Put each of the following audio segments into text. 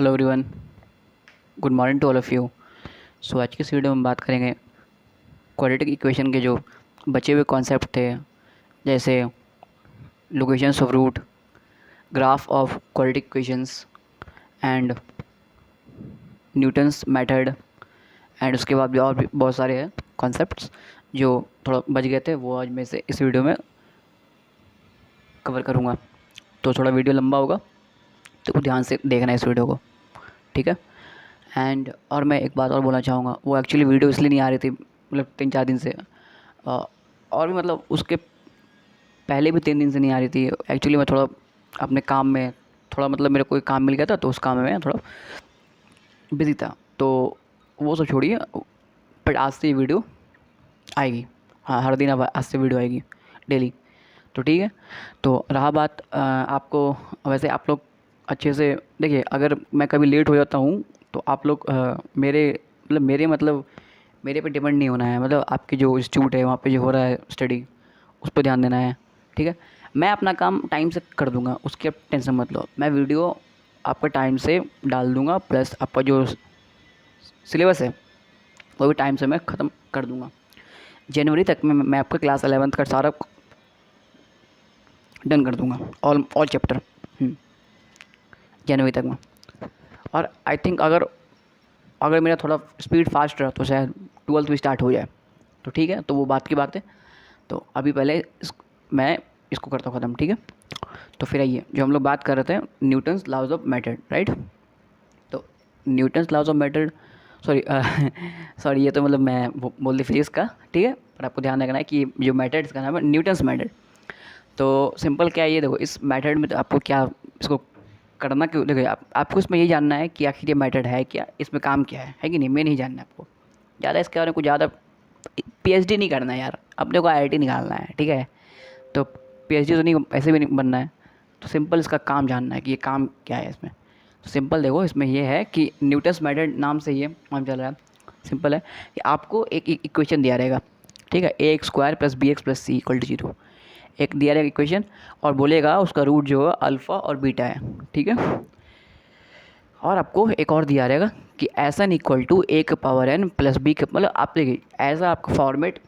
Hello everyone, good morning to all of you. So आज की इस वीडियो में हम बात करेंगे क्वाड्रेटिक इक्वेशन के जो बचे हुए कॉन्सेप्ट थे, जैसे locations of root, graph of quadratic equations and Newton's method. And उसके बाद भी और भी बहुत सारे हैं कॉन्सेप्ट्स जो थोड़ा बच गए थे, वो आज मैं से इस वीडियो में कवर करूँगा। तो थोड़ा वीडियो लंबा होगा, तो ध्यान से देखना है इस वीडियो को, ठीक है। और मैं एक बात और बोलना चाहूँगा, वो एक्चुअली वीडियो इसलिए नहीं आ रही थी, मतलब 3-4 दिन से, और भी मतलब उसके पहले भी 3 दिन से नहीं आ रही थी। एक्चुअली मैं थोड़ा अपने काम में थोड़ा मतलब मेरे को एक काम मिल गया था, तो उस काम में मैं थोड़ा बिज़ी था, तो वो सब छोड़िए। बट आज से ये वीडियो आएगी, हाँ, हर दिन अब आज से वीडियो आएगी डेली, तो ठीक है। तो रहा बात आपको, वैसे आप लोग अच्छे से देखिए, अगर मैं कभी लेट हो जाता हूँ तो आप लोग मतलब मेरे पे डिपेंड नहीं होना है। मतलब आपकी जो इंस्टीट्यूट है वहाँ पे जो हो रहा है स्टडी, उस पर ध्यान देना है, ठीक है। मैं अपना काम टाइम से कर दूँगा, उसकी आप टेंशन मत लो। मैं वीडियो आपका टाइम से डाल दूँगा, प्लस आपका जो सिलेबस है वो भी टाइम से मैं ख़त्म कर दूँगा। जनवरी तक में मैं आपका क्लास 11th का सारा डन कर दूँगा, ऑल चैप्टर जनवरी तक में। और आई थिंक अगर अगर मेरा थोड़ा स्पीड फास्ट रहा तो शायद 12th भी स्टार्ट हो जाए, तो ठीक है। तो वो बात की बात है। तो अभी पहले मैं इसको करता हूँ ख़त्म, ठीक है। तो फिर आइए, जो हम लोग बात कर रहे थे, Newton's laws of method, right. तो Newton's laws of method, sorry sorry, ये तो मतलब मैं बोल दी फिजिक्स का, ठीक है। पर आपको ध्यान रखना है कि जो मेथड इसका नाम है न्यूटन्स मेथड। तो सिंपल क्या है, ये देखो, इस मेथड में तो आपको क्या इसको करना क्यों, देखिए आपको इसमें ये जानना है कि आखिर ये मेथड है क्या, इसमें काम क्या है कि नहीं, मैं नहीं जानना है आपको ज़्यादा इसके बारे में। कुछ ज़्यादा पीएचडी नहीं करना है यार, अपने को आईआईटी निकालना है, ठीक है। तो पीएचडी तो नहीं, ऐसे भी नहीं बनना है। तो सिंपल इसका काम जानना है कि ये काम क्या है इसमें। तो सिंपल देखो, इसमें ये है कि न्यूटन्स मेथड नाम से ये काम चल रहा है। सिंपल है कि आपको एक इक्वेशन दिया रहेगा, ठीक है, a x square plus b x plus c equal to 0, एक दिया रहेगा इक्वेशन, और बोलेगा उसका रूट जो है अल्फ़ा और बीटा है, ठीक है। और आपको एक और दिया रहेगा कि एन इक्वल टू ए के पावर एन प्लस बी के, मतलब आप देखिए ऐसा आपका फॉर्मेट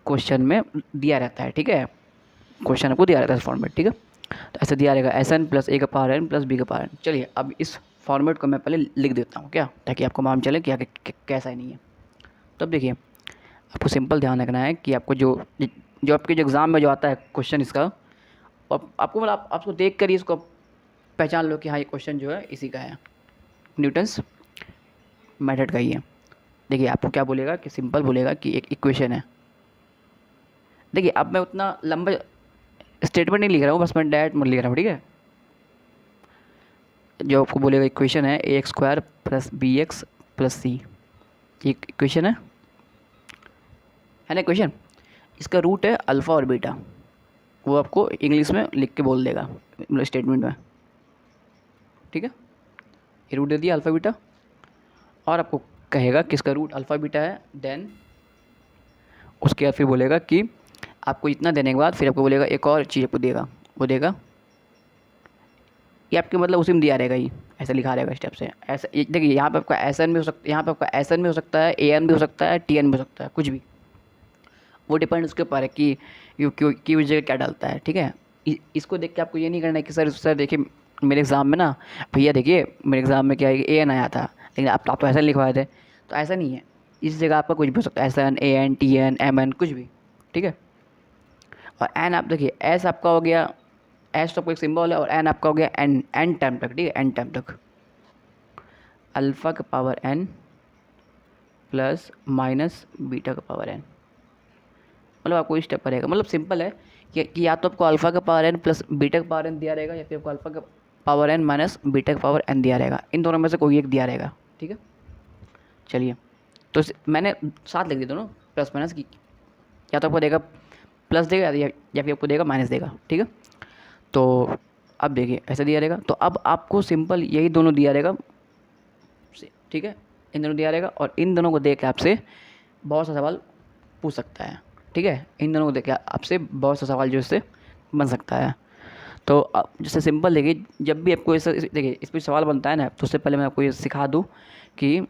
क्वेश्चन में दिया रहता है, ठीक है। क्वेश्चन आपको दिया रहता है फॉर्मेट, ठीक है। तो ऐसा दिया रहेगा एस एन प्लस ए का पावर एन प्लस बी का पावर एन। चलिए अब इस फॉर्मेट को मैं पहले लिख देता हूँ क्या, ताकि आपको मालूम चले कि आगे कैसा ही नहीं है। तो अब देखिए, आपको सिंपल ध्यान रखना है कि आपको जो जो आपके जो एग्ज़ाम में जो आता है क्वेश्चन इसका, आपको मतलब आपको देख कर ही इसको पहचान लो कि हाँ, ये क्वेश्चन जो है इसी का है, न्यूटन्स मेथड का ही है। देखिए आपको क्या बोलेगा कि सिंपल बोलेगा कि एक इक्वेशन है। देखिए अब मैं उतना लंबा स्टेटमेंट नहीं लिख रहा हूँ, बस मैं डायरेक्ट लिख रहा हूँ, ठीक है। जो आपको बोलेगा इक्वेशन है a x square plus b x plus c, ये इक्वेशन है ना इक्वेशन। इसका रूट है अल्फ़ा और बीटा, वो आपको इंग्लिश में लिख के बोल देगा, मतलब स्टेटमेंट में, ठीक है। ये रूट दे दिया अल्फ़ा बीटा, और आपको कहेगा कि इसका रूट अल्फ़ा बीटा है। देन उसके बाद फिर बोलेगा कि आपको इतना देने के बाद फिर आपको बोलेगा एक और चीज़ आपको देगा, वो देगा ये आपके मतलब उसी में दिया रहेगा, ये ऐसा लिखा रहेगा स्टेप से। ऐसा देखिए, यहाँ पे आपका एस एन भी हो सकता है, यहाँ पे आपका एस एन भी हो सकता है, ए एन भी हो सकता है, टी एन भी हो सकता है, कुछ भी, वो डिपेंड उसके ऊपर है कि यू क्यों की उस जगह क्या डालता है, ठीक है। इसको देख के आपको ये नहीं करना है कि सर देखिए मेरे एग्ज़ाम में ना, भैया देखिए मेरे एग्ज़ाम में क्या है, ए एन आया था, लेकिन आप तो ऐसा लिखवाए थे। तो ऐसा नहीं है, इस जगह आपका कुछ भी हो सकता है, S N, A N, T N, M N, कुछ भी, ठीक है। और एन आप देखिए, एस आपका हो गया, एस तो आपका एक सिंबल है, और एन आपका हो गया एन, एन टाइम तक, ठीक है, एन टाइम तक, अल्फ़ा का power n plus minus beta का पावर एन। मतलब आपको इस स्टेप पर रहेगा, मतलब सिंपल है कि या तो आपको अल्फ़ा का पावर एन प्लस बीटा का पावर एन दिया रहेगा, या फिर आपको अल्फ़ा का पावर एन माइनस बीटा का पावर एन दिया रहेगा, इन दोनों में से कोई एक दिया रहेगा, ठीक है। चलिए, तो मैंने साथ लिख दिया दोनों प्लस माइनस की, या तो आपको देगा प्लस देगा या फिर आपको देगा माइनस देगा, ठीक है। तो अब देखिए ऐसा दिया रहेगा, तो अब आपको सिंपल यही दोनों दिया रहेगा, ठीक है, इन दोनों दिया रहेगा, और इन दोनों को देख के आपसे बहुत सा सवाल पूछ सकता है, ठीक है। इन दोनों को देख के आपसे बहुत सा सवाल जो इससे बन सकता है। तो जैसे सिंपल देखिए, जब भी आपको देखिए इस पर सवाल बनता है ना, तो उससे पहले मैं आपको ये सिखा दूँ कि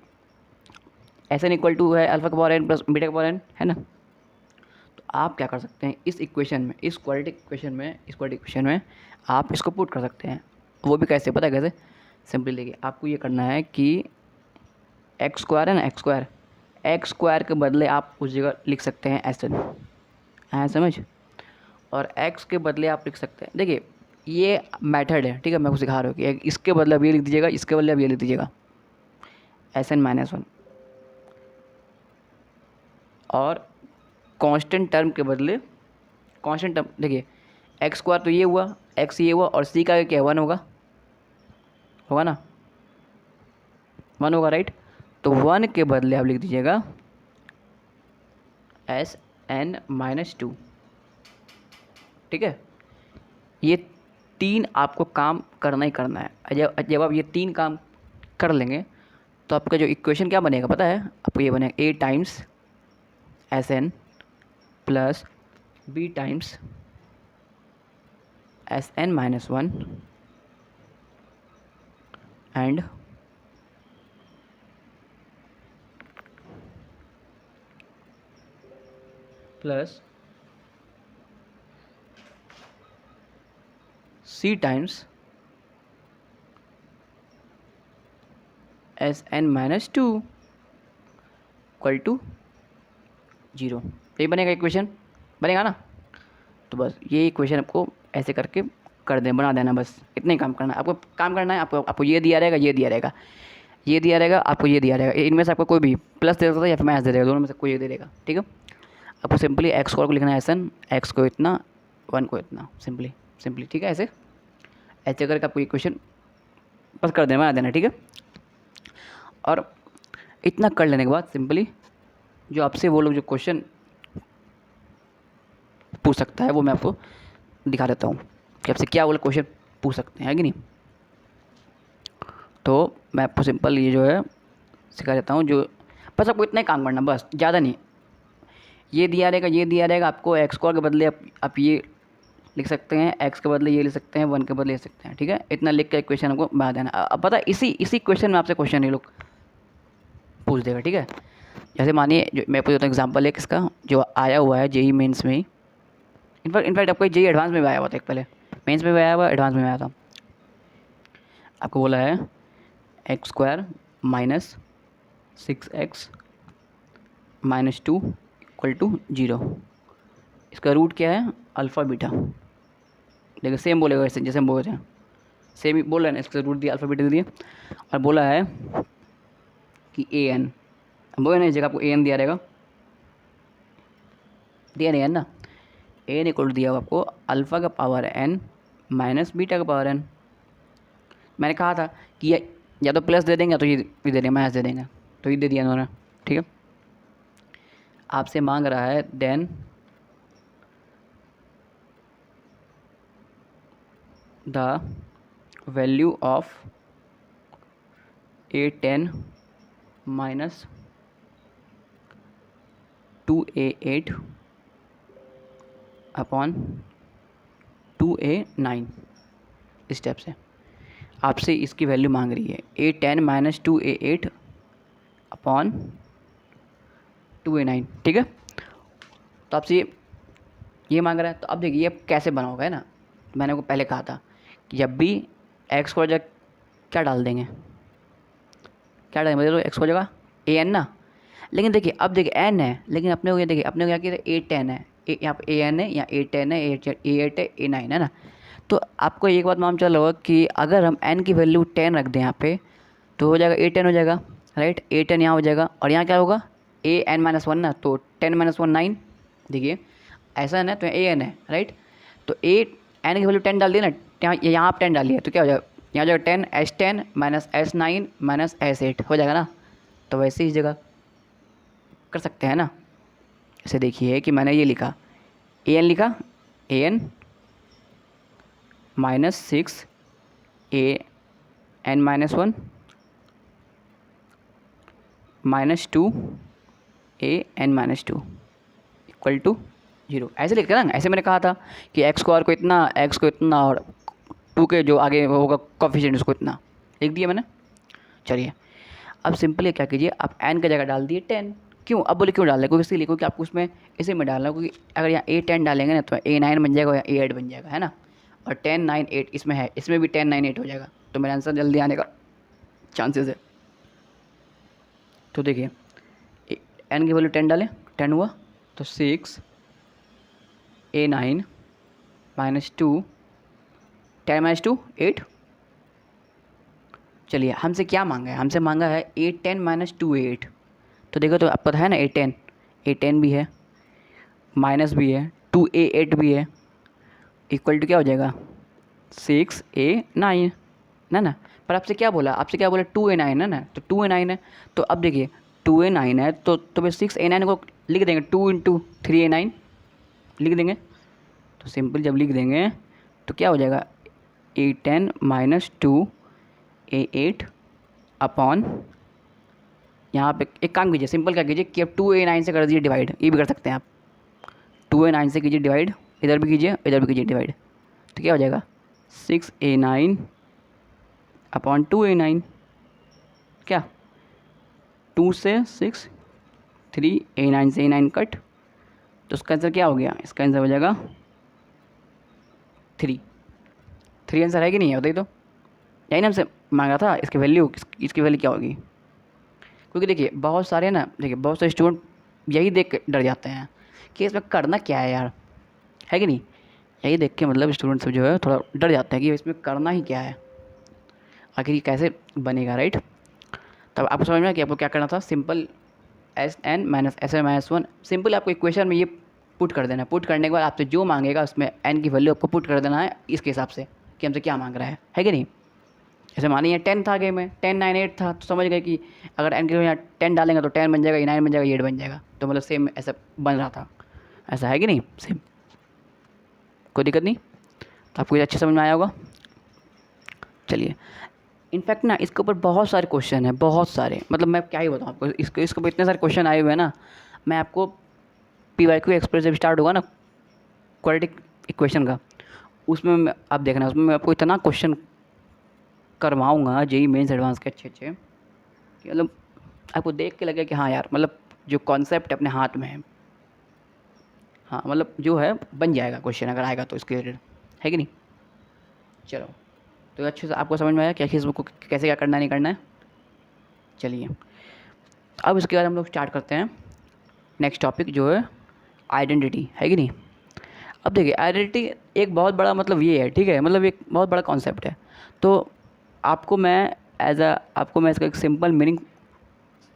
एस एन इक्वल टू है अल्फ़ा का पावर एन प्लस बीटा का पावर एन, है ना। तो आप क्या कर सकते हैं इस इक्वेशन में, इस क्वाड्रेटिक इक्वेशन में आप इसको पुट कर सकते हैं। वो भी कैसे, पता है कैसे? सिंपली देखिए, आपको ये करना है कि एक्स स्क्वायर है ना, एक्स स्क्वायर के बदले आप उस जगह लिख सकते हैं एस एन, है समझ। और एक्स के बदले आप लिख सकते हैं, देखिए ये मेथड है, ठीक है, मैं आपको सिखा रहा हूँ कि इसके बदले अब ये लिख दीजिएगा, इसके बदले अब ये लिख दीजिएगा एस एन माइनस वन। और कांस्टेंट टर्म के बदले कांस्टेंट टर्म, देखिए एक्स स्क्वायर तो ये हुआ, एक्स ये हुआ, और सी का क्या, वन होगा, होगा ना, वन होगा, राइट। तो वन के बदले आप लिख दीजिएगा एस एन माइनस टू, ठीक है। ये तीन आपको काम करना ही करना है। जब आप ये तीन काम कर लेंगे तो आपका जो इक्वेशन क्या बनेगा पता है आपको? ये बनेगा a times S N plus b times S N minus one and plus c times S N minus two equal to zero. ये बनेगा इक्वेशन, बनेगा ना। तो बस ये इक्वेशन आपको ऐसे करके बना देना, बस इतना ही काम करना है आपको। काम करना है आपको ये दिया रहेगा, ये दिया रहेगा, ये दिया रहेगा, आपको ये दिया रहेगा, इनमें से आपको कोई भी प्लस दे सकता है या फिर माइनस दे देगा, दोनों में से कोई ये दे देगा, ठीक है। आपको सिंपली एक्स स्क्वायर को लिखना है एस एन, एक्स को इतना, वन को इतना, सिंपली ठीक है। ऐसे ऐसे करके आपको इक्वेशन बस कर देना, बना देना, ठीक है। और इतना कर लेने के बाद सिंपली जो आपसे वो लोग जो क्वेश्चन पूछ सकता है वो मैं आपको दिखा देता हूँ कि आपसे क्या वो लोग क्वेश्चन पूछ सकते हैं, कि नहीं। तो मैं आपको सिंपल ये जो है सिखा देता हूँ, जो बस आपको इतना ही काम करना, बस ज़्यादा नहीं। ये दिया रहेगा आपको एक्स स्क्वायर के बदले आप ये लिख सकते हैं, एक्स के बदले ये लिख सकते हैं, वन के बदले लिख सकते हैं, ठीक है। इतना लिख के क्वेश्चन आपको बना देना। अब पता है इसी क्वेश्चन में आपसे क्वेश्चन ये लोग पूछ देगा, ठीक है। जैसे मानिए जो मैं पूछता हूँ एग्जाम्पल एक इसका जो आया हुआ है जेई मेंस में ही, इनफैक्ट आपको जेई एडवांस में भी आया हुआ था, एक पहले मेंस में भी आया हुआ, एडवांस में भी आया था। आपको बोला है x square minus 6x minus two equal to zero. इसका रूट क्या है? Alpha beta. देखिए सेम बोलेगा वैसे जैसे हम बोल रहे हैं, सेम ही बोल रहे हैं ना, इसका रूट दिया, अल्फ़ा बीटा दे दिया, और बोला है कि ए एन, बोले ना इस जगह आपको ए एन दिया रहेगा, दिया नहीं है ना, ए एन इक्वल दिया हुआ आपको अल्फ़ा का पावर एन माइनस बीटा का पावर एन। मैंने कहा था कि या तो प्लस दे देंगे या तो ये भी दे देंगे, माइनस दे देंगे, तो ये दे दिया उन्होंने, ठीक है। आपसे मांग रहा है then the value of A10 minus 2A8 upon 2A9 step से आपसे इसकी वैल्यू मांग रही है। A10 minus 2A8 upon 2A9, ठीक है। तो आपसे ये मांग रहा है, तो अब देखिए ये कैसे बनाओगे, है ना। मैंने आपको पहले कहा था कि जब भी एक्स को जगह क्या डाल देंगे, क्या डालेंगे मतलब एक्स को जगह ए एन ना। लेकिन देखिए अब देखिए एन है, लेकिन अपने को ये देखिए अपने को क्या किया A10 है, यहाँ पे A n है, यहाँ A10 है, A8 है, A9 है ना। तो आपको एक बात मालूम चल होगा कि अगर हम n की वैल्यू 10 रख दें यहाँ पे तो हो जाएगा A10 हो जाएगा, राइट। A10 यहाँ हो जाएगा और यहाँ क्या होगा AN-1 ना, तो 10-1 9। देखिए ऐसा है ना, तो ए एन है, राइट। तो एन की वैल्यू 10 डाल दी ना, यहाँ आप 10 डालिए तो क्या हो जाएगा, यहाँ हो जाएगा 10 S10 minus S9 minus S8 हो जाएगा ना। तो वैसे ही जगह कर सकते हैं ना। ऐसे देखिए कि मैंने ये लिखा एन लिखा, AN minus 6 AN-1 minus 2 AN-2 equal to zero. ऐसे लिखते ना, ऐसे मैंने कहा था कि एक्स स्क्वायर को इतना, एक्स को इतना और 2 के जो आगे होगा कोफिशिएंट उसको इतना लिख दिया मैंने। चलिए अब सिंपली क्या कीजिए, आप n की जगह डाल दिए 10। क्यों, अब बोले क्यों डाल रहे, क्योंकि इसलिए क्योंकि आपको उसमें इसी में डालना है, क्योंकि अगर यहाँ A10 डालेंगे ना तो A9 बन जाएगा या A8 बन जाएगा, है ना। और 10 9 8 इसमें है, इसमें भी 10 9 8 हो जाएगा, तो मेरा आंसर जल्दी आने का चांसेस है। तो देखिए n की वैल्यू 10 डालें, 10 हुआ तो 6 A9 -2 10 -2 8। चलिए हमसे क्या मांगा है, हमसे मांगा है A10 -2 8। तो देखो तो आपको है ना A10 भी है, माइनस भी है, 2A8 भी है, इक्वल टू क्या हो जाएगा 6A9 ना। पर आपसे क्या बोला, 2A9 है ना, तो 2A9 है। तो अब देखिए 2A9 है तो भाई 6A9 को लिख देंगे 2 × 3A9 लिख देंगे। तो सिंपल जब लिख देंगे तो क्या हो जाएगा A10 -2A8 अपॉन, यहाँ पे एक काम कीजिए, सिंपल क्या कीजिए कि अब 2A9 से कर दीजिए डिवाइड, ये भी कर सकते हैं आप। 2A9 से कीजिए डिवाइड, इधर भी कीजिए इधर भी कीजिए डिवाइड, तो क्या हो जाएगा 6A9 अपॉन 2A9। क्या 2 से 6 3A9 से A9 कट, तो उसका आंसर क्या हो गया, इसका आंसर हो जाएगा 3 आंसर है कि नहीं है बताइए। तो यही ना हमसे मांगा था, इसकी वैल्यू क्या होगी। क्योंकि देखिए बहुत सारे स्टूडेंट यही देख के डर जाते हैं कि इसमें करना क्या है यार, है कि नहीं। यही देख के मतलब स्टूडेंट सब जो है थोड़ा डर जाते हैं कि इसमें करना ही क्या है, आखिर ये कैसे बनेगा, राइट। तब आपको समझ में आया कि आपको क्या करना था, सिंपल Sn - Sn - 1 सिंपल आपको इक्वेशन में ये पुट कर देना है। पुट करने के बाद आपसे जो मांगेगा उसमें n की वैल्यू आपको पुट कर देना है इसके हिसाब से कि हमसे क्या मांग रहा है कि नहीं। जैसे मानिए 10 था गेम में, 10 9 8 था, तो समझ गए कि अगर n की यहाँ 10 डालेंगे तो 10 बन जाएगा, 9 बन जाएगा, 8 बन जाएगा। तो मतलब सेम ऐसा बन रहा था, ऐसा है कि नहीं, सेम कोई दिक्कत नहीं। तो आपको ये अच्छे समझ में आया होगा। चलिए इनफैक्ट ना इसके ऊपर बहुत सारे क्वेश्चन हैं, बहुत सारे, मतलब मैं क्या ही बताऊँ आपको, इसके ऊपर इतने सारे क्वेश्चन आए हुए हैं ना। मैं आपको PYQ एक्सप्रेस जब स्टार्ट होगा ना क्वाड्रेटिक इक्वेशन का, उसमें आप देखना, उसमें मैं आपको इतना क्वेश्चन करवाऊँगा JEE मेंस एडवांस के अच्छे कि मतलब आपको देख के लगे कि हाँ यार, मतलब जो कॉन्सेप्ट अपने हाथ में है, हाँ मतलब जो है बन जाएगा क्वेश्चन अगर आएगा तो इसके रिलेटेड, है कि नहीं। चलो तो अच्छे से आपको समझ में आया क्या चीज़ को कैसे क्या करना नहीं करना है। चलिए अब इसके बाद हम लोग स्टार्ट करते हैं नेक्स्ट टॉपिक जो है आइडेंटिटी, है कि नहीं। अब देखिए आइडेंटिटी एक बहुत बड़ा मतलब ये है, ठीक है, मतलब एक बहुत बड़ा कॉन्सेप्ट है। तो आपको मैं इसका एक सिंपल मीनिंग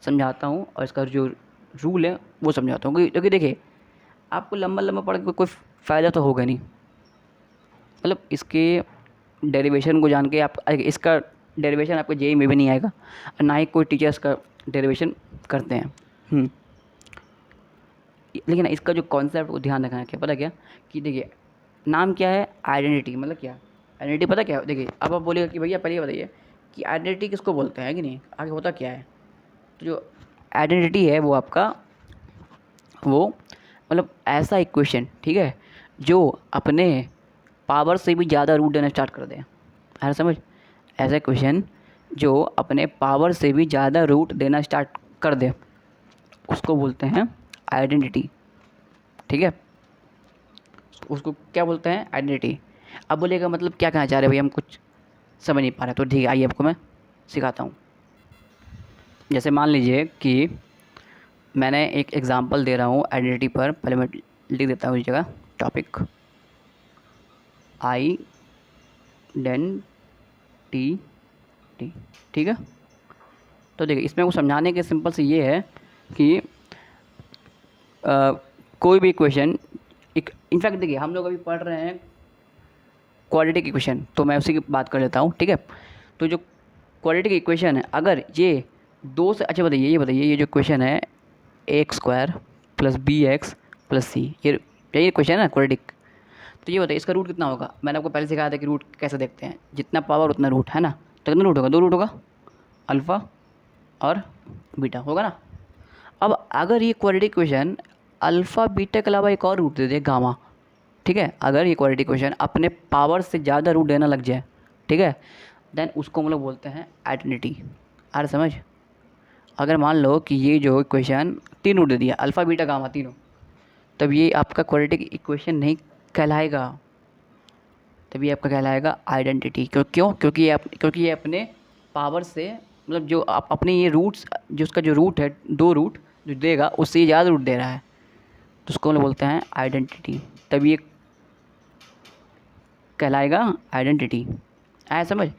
समझाता हूँ और इसका जो रूल है वो समझाता हूँ, क्योंकि देखिए आपको लंबा पढ़ के कोई फ़ायदा तो होगा नहीं। मतलब इसके डेरिवेशन को जान के आप, इसका डेरिवेशन आपको JEE में भी नहीं आएगा और ना ही कोई टीचर्स का डेरिवेशन करते हैं। लेकिन इसका जो कॉन्सेप्ट वो ध्यान रखना है, क्या पता क्या कि देखिए नाम क्या है आइडेंटिटी, मतलब क्या आइडेंटिटी पता क्या है। देखिए अब आप बोलिएगा कि भैया पहले बताइए कि आइडेंटिटी किसको बोलते हैं कि नहीं, आगे होता क्या है। तो जो आइडेंटिटी है वो आपका वो मतलब ऐसा इक्वेशन, ठीक है, जो अपने पावर से भी ज़्यादा रूट देना स्टार्ट कर दें। अरे समझ, ऐसा क्वेश्चन जो अपने पावर से भी ज़्यादा रूट देना स्टार्ट कर दे उसको बोलते हैं आइडेंटिटी, ठीक है, उसको क्या बोलते हैं आइडेंटिटी। अब बोलिएगा मतलब क्या कहना चाह रहे हैं भाई, हम कुछ समझ नहीं पा रहे। तो ठीक है आइए आपको मैं सिखाता हूँ। जैसे मान लीजिए कि मैंने एक एग्ज़ाम्पल दे रहा हूँ आइडेंटिटी पर, पहले मैं लिख देता हूँ इस जगह टॉपिक आइडेंटिटी, ठीक है। तो देखिए इसमें वो समझाने के सिंपल से ये है कि कोई भी इक्वेशन, इनफैक्ट देखिए हम लोग अभी पढ़ रहे हैं क्वाड्रेटिक इक्वेशन, तो मैं उसी की बात कर लेता हूँ, ठीक है। तो जो क्वाड्रेटिक इक्वेशन है, अगर ये दो से, अच्छा बताइए ये जो इक्वेशन है x² + bx + c, ये इक्वेशन है ना क्वाड्रेटिक। तो ये बताइए इसका रूट कितना होगा। मैंने आपको पहले सिखाया था कि रूट कैसे देखते हैं, जितना पावर उतना रूट, है ना। तो कितना रूट होगा, 2 रूट होगा, अल्फ़ा और बीटा होगा ना। अब अगर ये क्वाड्रेटिक इक्वेशन अल्फ़ा बीटा के अलावा एक और रूट दे दे गामा, ठीक है, अगर ये क्वाड्रेटिक इक्वेशन अपने पावर से ज़्यादा रूट देना लग जाए ठीक है, देन उसको हम लोग बोलते हैं आइडेंटिटी। आ रहा समझ? अगर मान लो कि ये जो इक्वेशन 3 रूट दे दिया, अल्फ़ा बीटा गामा तीनों, तब ये आपका क्वाड्रेटिक इक्वेशन नहीं कहलाएगा, तभी आपका कहलाएगा आइडेंटिटी। क्यों? क्योंकि ये अपने पावर से, मतलब जो आप अपने ये रूट्स, जो उसका जो रूट है, 2 रूट जो देगा उससे ये ज़्यादा रूट दे रहा है, तो उसको हम लोग बोलते हैं आइडेंटिटी, तभी ये कहलाएगा आइडेंटिटी। आया समझ?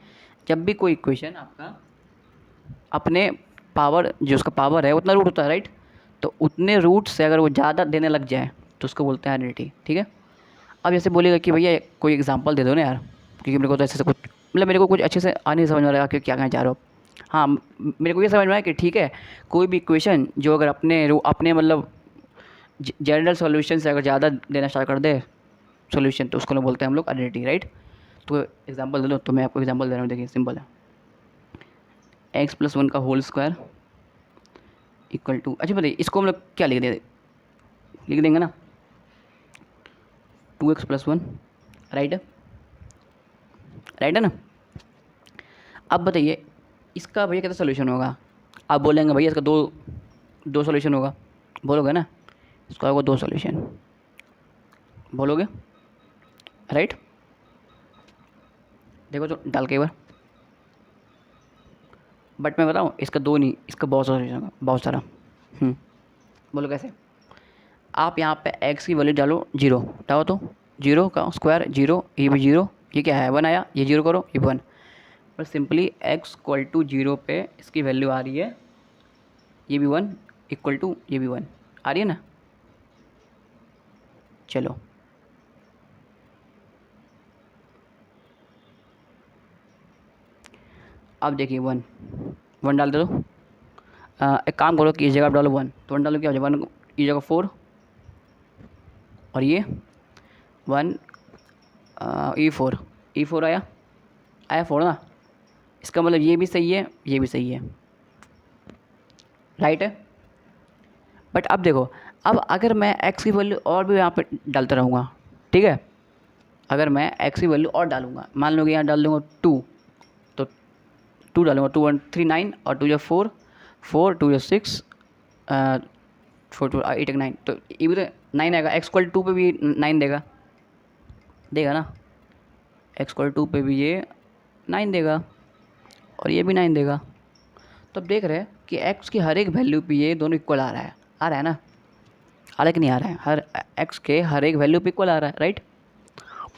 जब भी कोई इक्वेशन आपका अपने पावर, जो उसका पावर है उतना रूट होता है, राइट, तो उतने रूट से अगर वो ज़्यादा देने लग जाए तो उसको बोलते हैं आइडेंटिटी। ठीक है, अब जैसे बोलेगा कि भैया कोई एग्जांपल दे दो ना यार, क्योंकि मेरे को तो ऐसे से कुछ, मतलब मेरे को कुछ अच्छे से आ नहीं समझ में आ रहा कि क्या कहना चाह रहे हो। हाँ, मेरे को ये समझ में आया कि ठीक है, कोई भी इक्वेशन जो अगर अपने मतलब जनरल सॉल्यूशन से अगर ज़्यादा देना स्टार्ट कर दे सॉल्यूशन, तो उसको बोलते हैं हम लोग आइडेंटिटी, राइट। तो एग्जांपल दे दो, तो मैं आपको एग्जांपल दे रहा हूँ, देखिए सिंपल है, x+1 का होल स्क्वायर इक्वल टू, अच्छा बताइए इसको हम लोग क्या लिख देंगे ना, 2x+1, राइट है, राइट है ना। अब बताइए इसका भैया कितना सोल्यूशन होगा? आप बोलेंगे भैया इसका दो सोल्यूशन होगा, बोलोगे ना, इसका होगा 2 सोल्यूशन, बोलोगे, राइट। देखो तो डाल के एक बार, बट मैं बताऊँ इसका 2 नहीं, इसका बहुत सारा सोल्यूशन होगा, बहुत सारा। बोलो कैसे? आप यहाँ पे x की वैल्यू डालो 0, डालो तो 0 का स्क्वायर 0, ये भी 0, ये क्या है 1 आया, ये 0 करो ये 1, और सिंपली x इक्वल टू 0 पे इसकी वैल्यू आ रही है, ये भी 1 इक्वल टू ये भी 1 आ रही है ना। चलो अब देखिए 1 डाल दे दो। एक काम करो कि इस जगह आप डालो 1, तो 1 डालो क्या हो जाएगा, 1 इस जगह 4, और ये 1 E4 आया 4 ना, इसका मतलब ये भी सही है, ये भी सही है, राइट है। बट अब देखो, अब अगर मैं x की वैल्यू और भी यहाँ पे डालता रहूँगा, ठीक है, अगर मैं x की वैल्यू और डालूँगा, मान लो कि यहाँ डाल दूँगा 2, तो 2 डालूँगा, 2 1 3 9 और 2 4 4 2 6 4 2 8 9, तो ये भी तो 9 आएगा, x इक्वल 2 पे भी 9 देगा ना, x इक्वल 2 पे भी ये 9 देगा और ये भी 9 देगा। तो अब देख रहे हैं कि x की हर एक वैल्यू पे ये दोनों इक्वल आ रहा है ना, आ रहा है कि नहीं आ रहा है, हर x के हर एक वैल्यू पे इक्वल आ रहा है, राइट।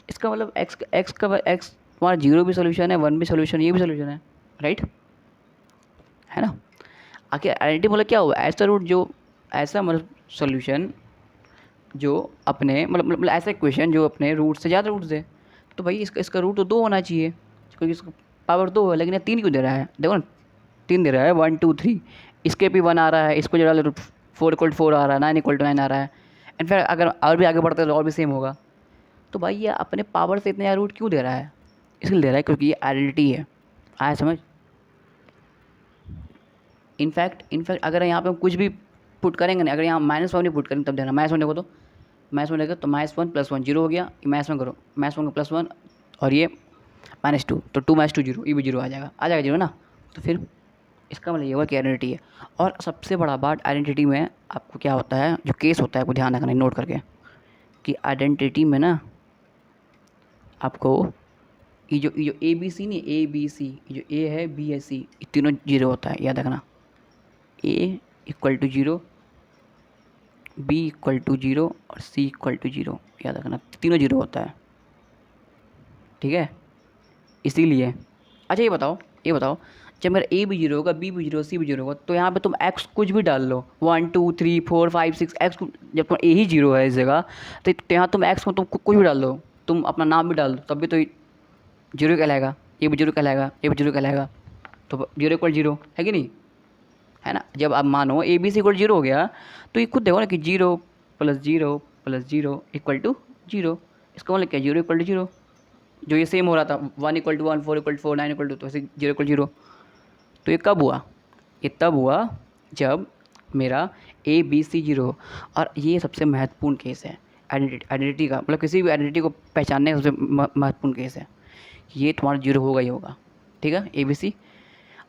इसका मतलब x तुम्हारा 0 भी सोल्यूशन है, 1 भी सोल्यूशन, ये भी सोल्यूशन है, राइट है ना। आखिर आइडेंटिटी मतलब क्या हुआ, ऐसा रूट जो, ऐसा मतलब सोल्यूशन जो अपने मतलब ऐसा इक्वेशन जो अपने रूट से ज़्यादा रूट दे, तो भाई इसका रूट तो 2 होना चाहिए, क्योंकि इसका पावर 2 है, लेकिन ये 3 क्यों दे रहा है, देखो ना 3 दे रहा है, 1 2 3, इसके भी 1 आ रहा है, इसको जो डाले 4 इक्वल 4 आ रहा है, 9 इक्वल टू 9 आ रहा है, इनफैक्ट अगर और भी आगे बढ़ते तो और भी सेम होगा। तो भाई ये अपने पावर से इतने ज़्यादा रूट क्यों दे रहा है? इसलिए दे रहा है क्योंकि ये आइडेंटिटी है, आया समझ। इनफैक्ट अगर यहाँ पे हम कुछ भी पुट करेंगे ना, अगर यहाँ -1 नहीं पुट करेंगे तब देना, -1 देखो तो -1 देखो तो -1 + 1 0 हो गया, -1 करो, -1 का +1 और ये -2, तो 2 - 2 0, ये भी 0 आ जाएगा 0 ना। तो फिर इसका मतलब ये हुआ कि आइडेंटिटी है। और सबसे बड़ा बात आइडेंटिटी में आपको क्या होता है, जो केस होता है आपको ध्यान रखना है, नोट करके, कि आइडेंटिटी में ना आपको ये जो ABC नहीं, ABC, ये जो A है, B है, C, ये तीनों 0 होता है, याद रखना। A equal to 0, B equal to 0 और C इक्वल टू 0, याद रखना, तीनों 0 होता है, ठीक है। इसीलिए अच्छा ये बताओ जब मेरा A भी 0 होगा, B भी 0, C भी 0 होगा, तो यहाँ पे तुम x कुछ भी डाल लो, 1 2 3 4 5 6 x, जब तुम A ही 0 है इस जगह, तो यहाँ तुम x को तुम कुछ भी डाल दो, तुम अपना नाम भी डाल दो, तब भी तो 0 कहलाएगा, ये भी 0 कहलाएगा, ये भी 0 कहलाएगा, तो 0 इक्वल 0 है कि नहीं, है ना। जब आप मानो ABC इक्वल 0 हो गया, तो ये खुद देखो ना कि 0 + 0 + 0 इक्वल टू 0, इसका मतलब क्या, 0 इक्वल टू 0, जो ये सेम हो रहा था 1 equal to 1, 4 equal to 4, 9 equal to, तो ऐसे 0 इक्वल 0। तो ये कब हुआ, ये तब हुआ जब मेरा ABC 0। और ये सबसे महत्वपूर्ण केस है आइडेंटिटी का, मतलब किसी भी आइडेंटिटी को पहचानने का सबसे महत्वपूर्ण केस है। ये तुम्हारा जीरो होगा ही होगा, ठीक है। ए बी सी,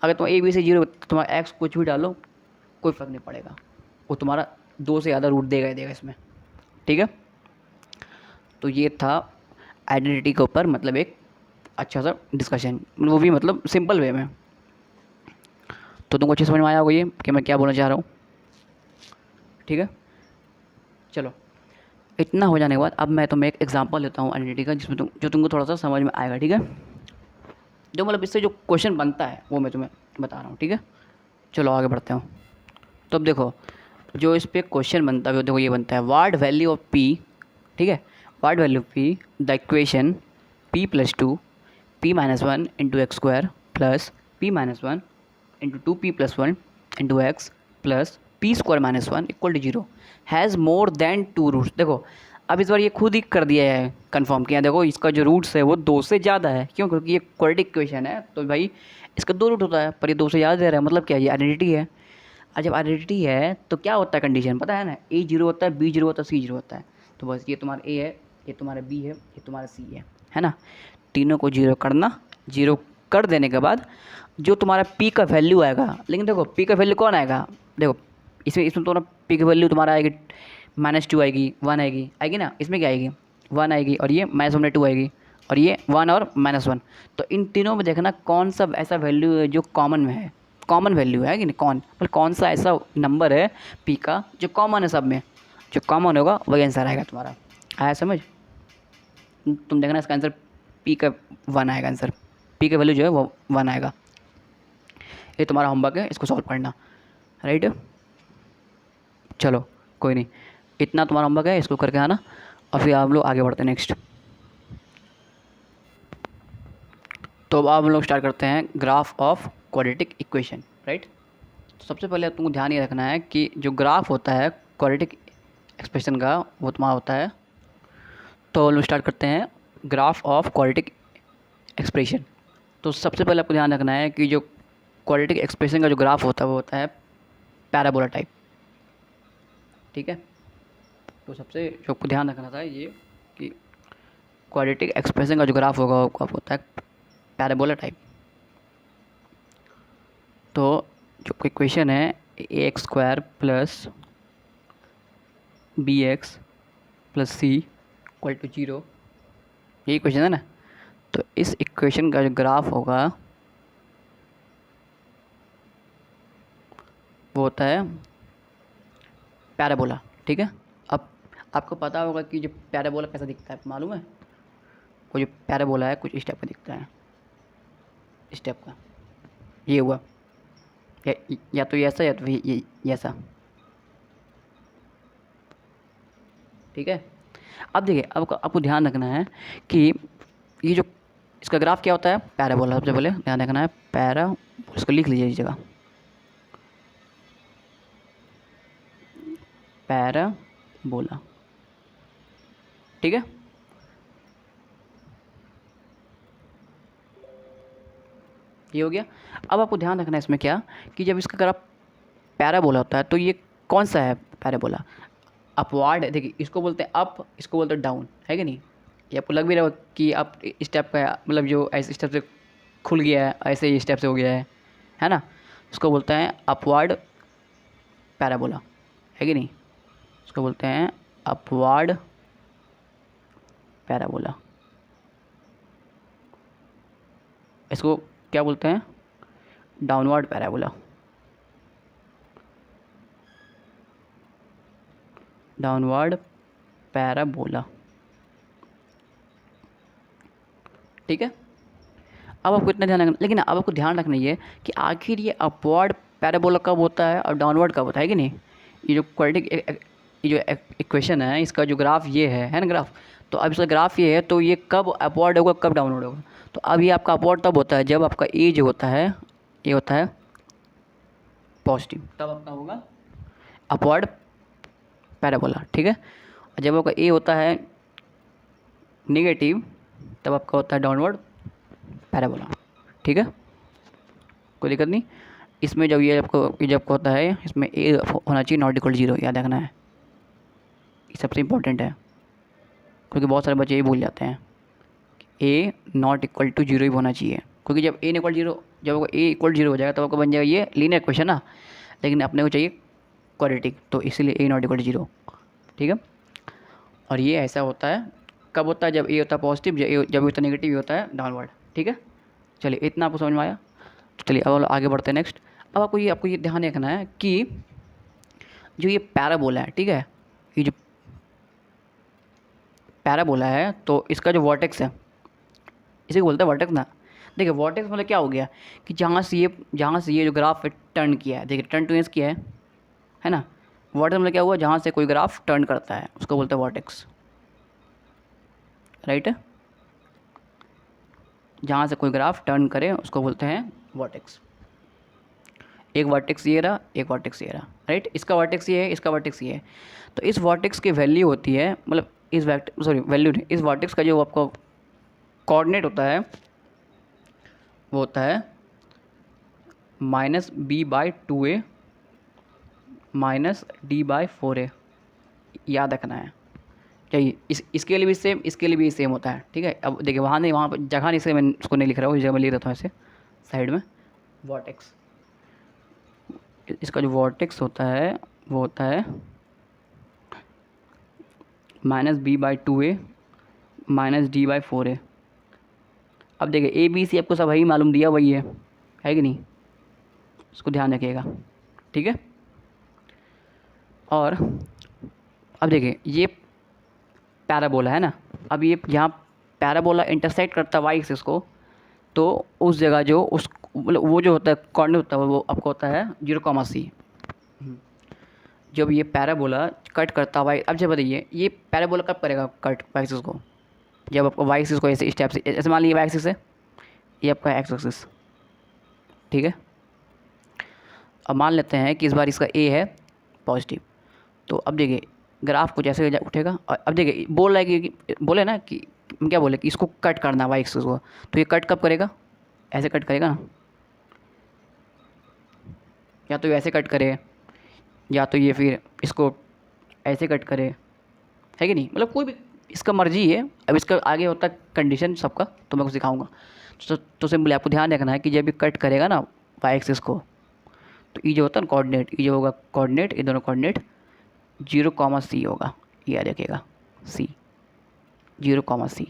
अगर तुम ए बी सी जीरो, तुम्हारा एक्स कुछ भी डालो कोई फ़र्क नहीं पड़ेगा, वो तुम्हारा 2 से ज़्यादा रूट देगा ही देगा इसमें, ठीक है। तो ये था आइडेंटिटी के ऊपर मतलब एक अच्छा सा डिस्कशन, वो भी मतलब सिंपल वे में। तो तुमको अच्छी समझ में आया होगा ये कि मैं क्या बोलना चाह रहा हूँ, ठीक है। चलो, इतना हो जाने के बाद अब मैं तुम्हें एक एग्जांपल देता हूँ आइडेंटिटी का, जिसमें जो तुमको थोड़ा सा समझ में आएगा, ठीक है। जो मतलब इससे जो क्वेश्चन बनता है वो मैं तुम्हें बता रहा हूँ, ठीक है। चलो आगे बढ़ते हैं। तो अब देखो, जो इस पर क्वेश्चन बनता है वो देखो ये बनता है, व्हाट वैल्यू ऑफ पी, ठीक है, what value of p the equation p plus two p minus one into x square plus p minus one into two p plus one into x plus p square minus one equal to zero has more than two roots. देखो अब इस बार ये खुद ही कर दिया है, confirm किया, देखो इसका जो रूट्स है वो 2 से ज़्यादा है, क्यों? क्योंकि ये क्वाड्रेटिक इक्वेशन है तो भाई इसका 2 रूट होता है, पर ये 2 से ज़्यादा दे रहा है, मतलब क्या, ये आइडेंटिटी है। और जब आइडेंटिटी है तो क्या होता है कंडीशन पता है ना, ए जीरो होता है, बी जीरो होता है, सी जीरो होता है। तो बस ये तुम्हारा ए है, ये तुम्हारा बी है, ये तुम्हारा सी है ना। तीनों को जीरो करना, जीरो कर देने के बाद जो तुम्हारा पी का वैल्यू आएगा, लेकिन देखो पी का वैल्यू कौन आएगा, देखो इसमें तुम्हारा पी का वैल्यू तुम्हारा आएगी -2 आएगी, 1 आएगी ना, इसमें क्या आएगी 1 आएगी, और ये -2 आएगी, और ये 1 और -1। तो इन तीनों में देखना कौन सा ऐसा वैल्यू है जो कॉमन में है, कॉमन वैल्यू है कि नहीं, कौन सा ऐसा नंबर है पी का जो कॉमन है सब में, जो कॉमन होगा वही आंसर आएगा तुम्हारा। आया समझ? तुम देखना इसका आंसर पी का 1 आएगा, आंसर पी का वैल्यू जो है वो 1 आएगा। ये तुम्हारा होमवर्क है, इसको सॉल्व करना, राइट। चलो कोई नहीं, इतना तुम्हारा होमवर्क है, इसको करके आना और फिर आप लोग आगे बढ़ते हैं नेक्स्ट। तो अब आप लोग स्टार्ट करते हैं graph of quadratic equation, right. तो सबसे पहले तुमको ध्यान ये रखना है कि जो ग्राफ होता है क्वाड्रेटिक एक्सप्रेशन का वो तुम्हारा होता है। तो हम लोग स्टार्ट करते हैं ग्राफ ऑफ क्वाड्रेटिक एक्सप्रेशन। तो सबसे पहले आपको ध्यान रखना है कि जो क्वाड्रेटिक एक्सप्रेशन का जो ग्राफ होता है वो होता है पैराबोला टाइप, ठीक है। तो सबसे जो आपको ध्यान रखना था ये कि क्वाड्रेटिक एक्सप्रेशन का जो ग्राफ होगा वो होता है पैराबोला टाइप। तो जो इक्वेशन है a x square plus b x plus c equal to 0, यही इक्वेशन है ना। तो इस इक्वेशन का जो ग्राफ होगा वो होता है पैराबोला, ठीक है। अब आपको पता होगा कि जो पैराबोला कैसा दिखता है, मालूम है? वो जो पैराबोला है कुछ इस टाइप का दिखता है, इस टाइप का, ये हुआ या तो ऐसा या तो ये ऐसा, ठीक है। अब देखिए आपको ध्यान रखना है कि ये जो इसका ग्राफ क्या होता है, पैराबोला। सबसे पहले ध्यान रखना है पैरा, इसको लिख लीजिए इस जगह, पैराबोला, ठीक है। ये हो गया। अब आपको ध्यान रखना है इसमें क्या कि जब इसका ग्राफ पैराबोला होता है तो ये कौन सा है पैराबोला, अपवार्ड है। देखिए इसको बोलते हैं अप, इसको बोलते हैं डाउन, है कि नहीं। ये आपको लग भी रहा होगा कि अप स्टेप का मतलब जो ऐसे स्टेप से खुल गया है ऐसे ही स्टेप से हो गया है ना। इसको बोलते हैं अपवार्ड पैराबोला, है कि नहीं। इसको बोलते हैं अपवार्ड पैराबोला। इसको क्या बोलते हैं, डाउनवर्ड पैराबोला, डाउनवर्ड पैराबोला, ठीक है। अब आपको इतना ध्यान रखना, लेकिन अब आपको ध्यान रखना ये कि आखिर ये अपवर्ड पैराबोला कब होता है और डाउनवर्ड कब होता है कि नहीं। ये जो क्वाड्रेटिक ये जो इक्वेशन है इसका जो ग्राफ ये है ना ग्राफ। तो अब इसका ग्राफ ये है तो ये कब अपवर्ड होगा कब डाउनवर्ड होगा। तो अब ये आपका अपवर्ड तब होता है जब आपका ए जो होता है ये होता है पॉजिटिव, तब आपका होगा अपवर्ड पैराबोला, ठीक है। और जब आपका ए होता है नेगेटिव तब आपका होता है डाउनवर्ड पैराबोला, ठीक है। कोई दिक्कत नहीं इसमें। जब ये जब होता है इसमें ए होना चाहिए नॉट इक्वल 0, याद रखना है, ये सबसे इम्पोर्टेंट है क्योंकि बहुत सारे बच्चे ये भूल जाते हैं ए नॉट इक्वल टू जीरो ही होना चाहिए, क्योंकि जब ए इक्वल जीरो, जब ए इक्वल जीरो हो जाएगा तब आपको बन जाएगा ये लीनियर इक्वेशन ना, लेकिन अपने को चाहिए क्वाड्रेटिक, तो इसीलिए ए नॉट इक्वल टू जीरो। ठीक है, और ये ऐसा होता है, कब होता है, जब ए होता है पॉजिटिव, जब होता है नेगेटिव, ये होता है डाउनवर्ड। ठीक है, चलिए इतना आपको समझ में आया। तो चलिए अब आगे बढ़ते हैं नेक्स्ट। अब आपको ये ध्यान रखना है कि जो ये पैराबोला है, ठीक है, ये जो पैराबोला है तो इसका जो वर्टेक्स है, इसे बोलते हैं वर्टेक्स ना। देखिए वर्टेक्स मतलब क्या हो गया कि जहाँ से ये जो ग्राफ टर्न किया है, देखिए टर्न टू एस किया है ना। वर्टेक्स मतलब क्या हुआ, जहाँ से कोई ग्राफ टर्न करता है उसको बोलते हैं वर्टेक्स, राइट। जहाँ से कोई ग्राफ टर्न करे उसको बोलते हैं वर्टेक्स। एक वर्टेक्स ये रहा, एक वर्टेक्स ये रहा, राइट। इसका वर्टेक्स ये है, इसका वर्टेक्स ये है। तो इस वर्टेक्स की वैल्यू होती है, मतलब इस वैल्यू नहीं, इस वर्टेक्स का जो आपका कोऑर्डिनेट होता है वो होता है -b/2a -d/4a। याद रखना है, चाहिए इसके लिए भी सेम, इसके लिए भी सेम होता है। ठीक है, अब देखिए वहाँ नहीं, वहाँ पर जगह नहीं, इसलिए मैं उसको नहीं लिख रहा हूँ, इस जगह मैं लिख रहा हूँ ऐसे साइड में। वर्टेक्स, इसका जो वर्टेक्स होता है वो होता है -b/2a -d/4a। अब देखिए ए बी सी आपको सब वही मालूम दिया, वही है कि नहीं, उसको ध्यान रखिएगा। ठीक है, और अब देखिए ये पैराबोला है ना, अब ये यहाँ पैराबोला इंटरसेक्ट करता है वाई एक्सिस को, तो उस जगह जो उस मतलब वो जो होता है कॉर्डिनेट होता है वो आपको होता है 0,c। जब ये पैराबोला कट करता वाई, अब जब बताइए ये पैराबोला कब करेगा कट वाई एक्सिस को, जब आपको वाई एक्सिस को ऐसे स्टेप से, ऐसे मान लीजिए वाई एक्सिस है, ये आपका एक्स एक्सिस। ठीक है, अब मान लेते हैं कि इस बार इसका ए है पॉजिटिव, तो अब देखिए ग्राफ कुछ ऐसे उठेगा, और अब देखिए बोल रहा है कि बोले ना कि क्या बोले कि इसको कट करना वाई एक्सिस को, तो ये कट कब करेगा, ऐसे कट करेगा ना, या तो ये ऐसे कट करे, या तो ये फिर इसको ऐसे कट करे, है कि नहीं, मतलब कोई भी इसका मर्जी है। अब इसका आगे होता है कंडीशन सबका, तो मैं कुछ सिखाऊंगा। तो सिंपली आपको ध्यान रखना है कि जब ये कट करेगा ना वाई एक्सिस को, तो ये जो होता है ना कोऑर्डिनेट, ये जो होगा कोऑर्डिनेट, ये दोनों कोऑर्डिनेट 0,c होगा, ये याद रखिएगा, c 0,c।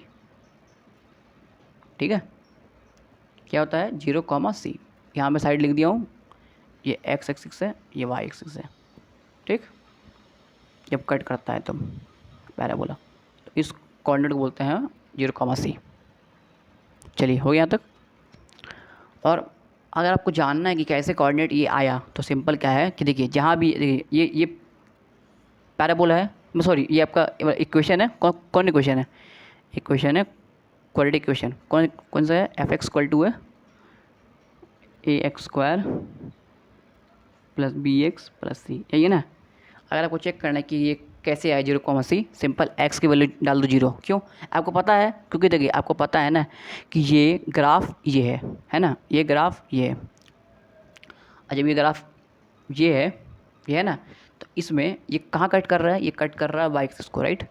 ठीक है, क्या होता है 0,c, यहाँ मैं साइड लिख दिया हूँ, ये एक्स एक्सिस है, ये वाई एक्सिस है। ठीक, जब कट करता है तब पैराबोला, तो इस कोऑर्डिनेट को बोलते हैं 0,c। चलिए हो गया यहाँ तक। और अगर आपको जानना है कि कैसे कोऑर्डिनेट ये आया, तो सिंपल क्या है कि देखिए जहाँ भी देखिए ये पैराबोला है, सॉरी ये आपका इक्वेशन है, कौन इक्वेशन है, इक्वेशन है क्वाड्रेटिक इक्वेशन, कौन सा है, एफ एक्स इक्वल टू है ax² + bx + c, यही है ना। अगर आपको चेक करना है कि ये कैसे आया 0,c, सिंपल x की वैल्यू डाल दो 0। क्यों, आपको पता है, क्योंकि देखिए आपको पता है ना कि ये ग्राफ ये है ना, ये ग्राफ ये है, और जब ये ग्राफ ये है ना, तो इसमें ये कहाँ कट कर रहा है, ये कट कर रहा है वाई एक्सिस को, राइट,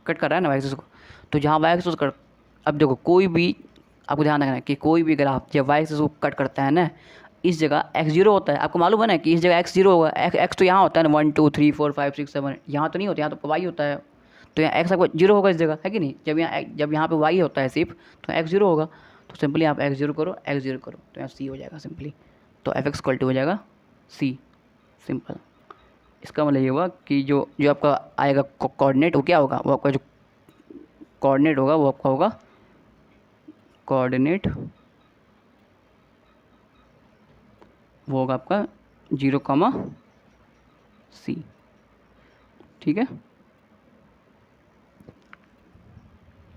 कट कर रहा है ना वाई एक्सिस को। तो जहाँ वाई एक्सिस कट, अब देखो कोई भी, आपको ध्यान रखना है कि कोई भी ग्राफ जब वाई एक्सिस को कट करता है ना, इस जगह x0 होता है, आपको मालूम है ना कि इस जगह x0 होगा, x तो यहाँ होता है ना 1 2 3 4 5 6 7, यहाँ तो नहीं होता, यहाँ तो y होता है, तो यहाँ x आपको 0 होगा इस जगह, है कि नहीं। जब यहाँ पे y होता है सिर्फ, तो x0 होगा, तो सिंपली आप x0 करो, x0 करो, तो यहाँ c हो जाएगा सिंपली, तो fx इक्वल टू हो जाएगा c, सिंपल। इसका मतलब ये हुआ कि जो जो आपका आएगा कोऑर्डिनेट, वो क्या होगा, वो आपका जो कोऑर्डिनेट होगा वो आपका होगा कोऑर्डिनेट, वो होगा आपका 0,c। ठीक है,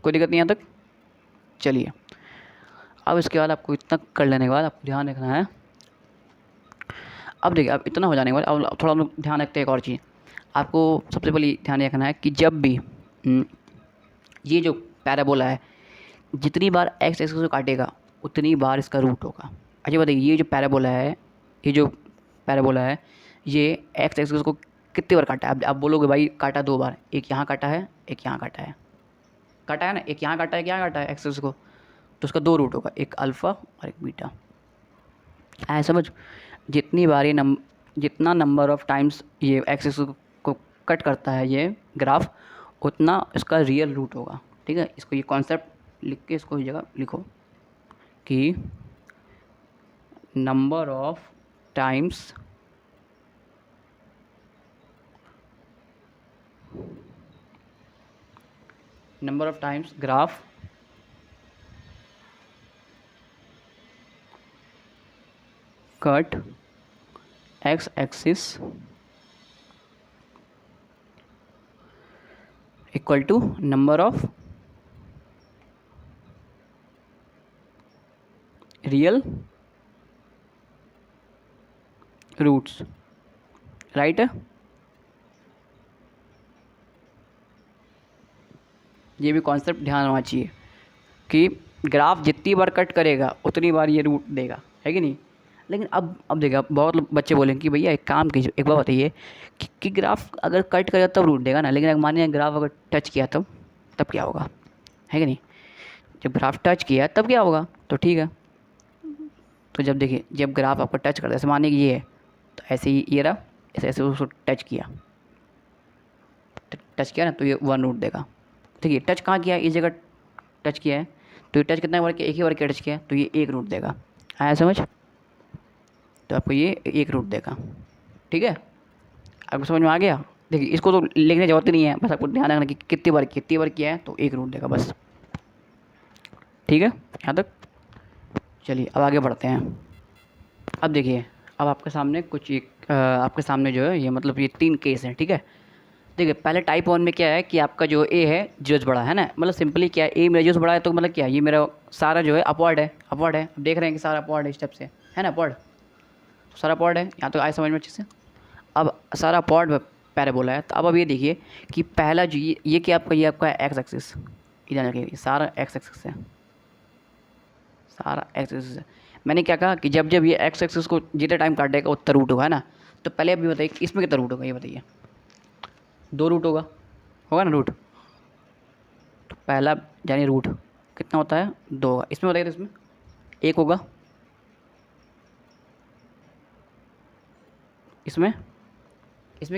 कोई दिक्कत नहीं यहाँ तक। चलिए अब इसके बाद आपको इतना कर लेने के बाद आपको ध्यान रखना है, अब देखिए अब इतना हो जाने के बाद अब थोड़ा हम लोग ध्यान रखते हैं एक और चीज़। आपको सबसे पहले ध्यान रखना है कि जब भी ये जो पैराबोला है, जितनी बार एक्स एक्सिस को काटेगा उतनी बार इसका रूट होगा। अच्छा बताइए, ये जो पैराबोला है, ये जो पैराबोला है, ये एक्स एक्सिस को कितनी बार काटा है, अब आप बोलोगे भाई काटा 2 बार, एक यहाँ काटा है, एक यहाँ काटा है, काटा है ना, एक यहाँ काटा है, क्या काटा है एक्सेस को, तो उसका 2 रूट होगा, एक अल्फ़ा और एक बीटा। आया समझ? जितनी बारी जितना नंबर ऑफ टाइम्स ये एक्सेस को कट करता है ये ग्राफ, उतना इसका रियल रूट होगा। ठीक है, इसको ये कॉन्सेप्ट लिख के इसको इस जगह लिखो कि number of times graph cut x axis equal to number of real roots, right है? ये भी कॉन्सेप्ट ध्यान रखना चाहिए कि ग्राफ जितनी बार कट करेगा उतनी बार ये रूट देगा, है कि नहीं? लेकिन अब देखिए, बहुत बच्चे बोलेंगे कि भैया एक काम कीजिए, एक बार बताइए कि ग्राफ अगर कट करेगा तब रूट देगा ना, लेकिन अगर मानिए ग्राफ अगर टच किया तब क्या होगा, है कि नहीं? जब ग्राफ टच किया तब क्या होगा? तो ठीक है, तो जब देखिए जब ग्राफ आपको टच करता है, जैसे मानिए कि ये है, तो ऐसे ही ये रहा, ऐसे ऐसे उसको टच किया ना, तो ये 1 रूट देगा। ठीक है, टच कहाँ किया है? इस जगह टच किया है, तो ये टच कितना बार किया? एक ही बार किया टच किया है, तो ये 1 रूट देगा। आया समझ? तो आपको ये 1 रूट देगा। ठीक है, आपको समझ में आ गया? देखिए इसको तो लिखने की जरूरत ही नहीं है, बस आपको ध्यान रखना कि कितनी बार किया है तो 1 रूट देगा बस। ठीक है यहाँ तक? चलिए अब आगे बढ़ते हैं। अब देखिए, अब आपके सामने आपके सामने जो है ये मतलब ये 3 केस हैं। ठीक है, देखिए पहले टाइप 1 में क्या है कि आपका जो ए है जीरो से बड़ा है ना, मतलब सिंपली क्या है, ए मेरा जीरो से बड़ा है, तो मतलब क्या है, ये मेरा सारा जो है अपवर्ड है। अब देख रहे हैं कि सारा अपवर्ड है, स्टेप से है ना, अपवर्ड, सारा अपवर्ड है। यहाँ तो आए समझ में अच्छे से? अब सारा अपवर्ड पैराबोला है, तो अब ये देखिए कि पहला जो ये क्या आपका, ये आपका एक्स एक्सिस, इधर रखिए, सारा एक्स एक्सिस है, सारा एक्स एक्सिस है। मैंने क्या कहा कि जब जब ये एक्स एक्सिस को जितने टाइम काटेगा उतना रूट होगा, है ना? तो पहले अभी बताइए इसमें कितना रूट होगा, ये बताइए। 2 रूट होगा ना रूट? तो पहला यानी रूट कितना होता है? 2 होगा। इसमें बताइए, तो इसमें 1 होगा, इसमें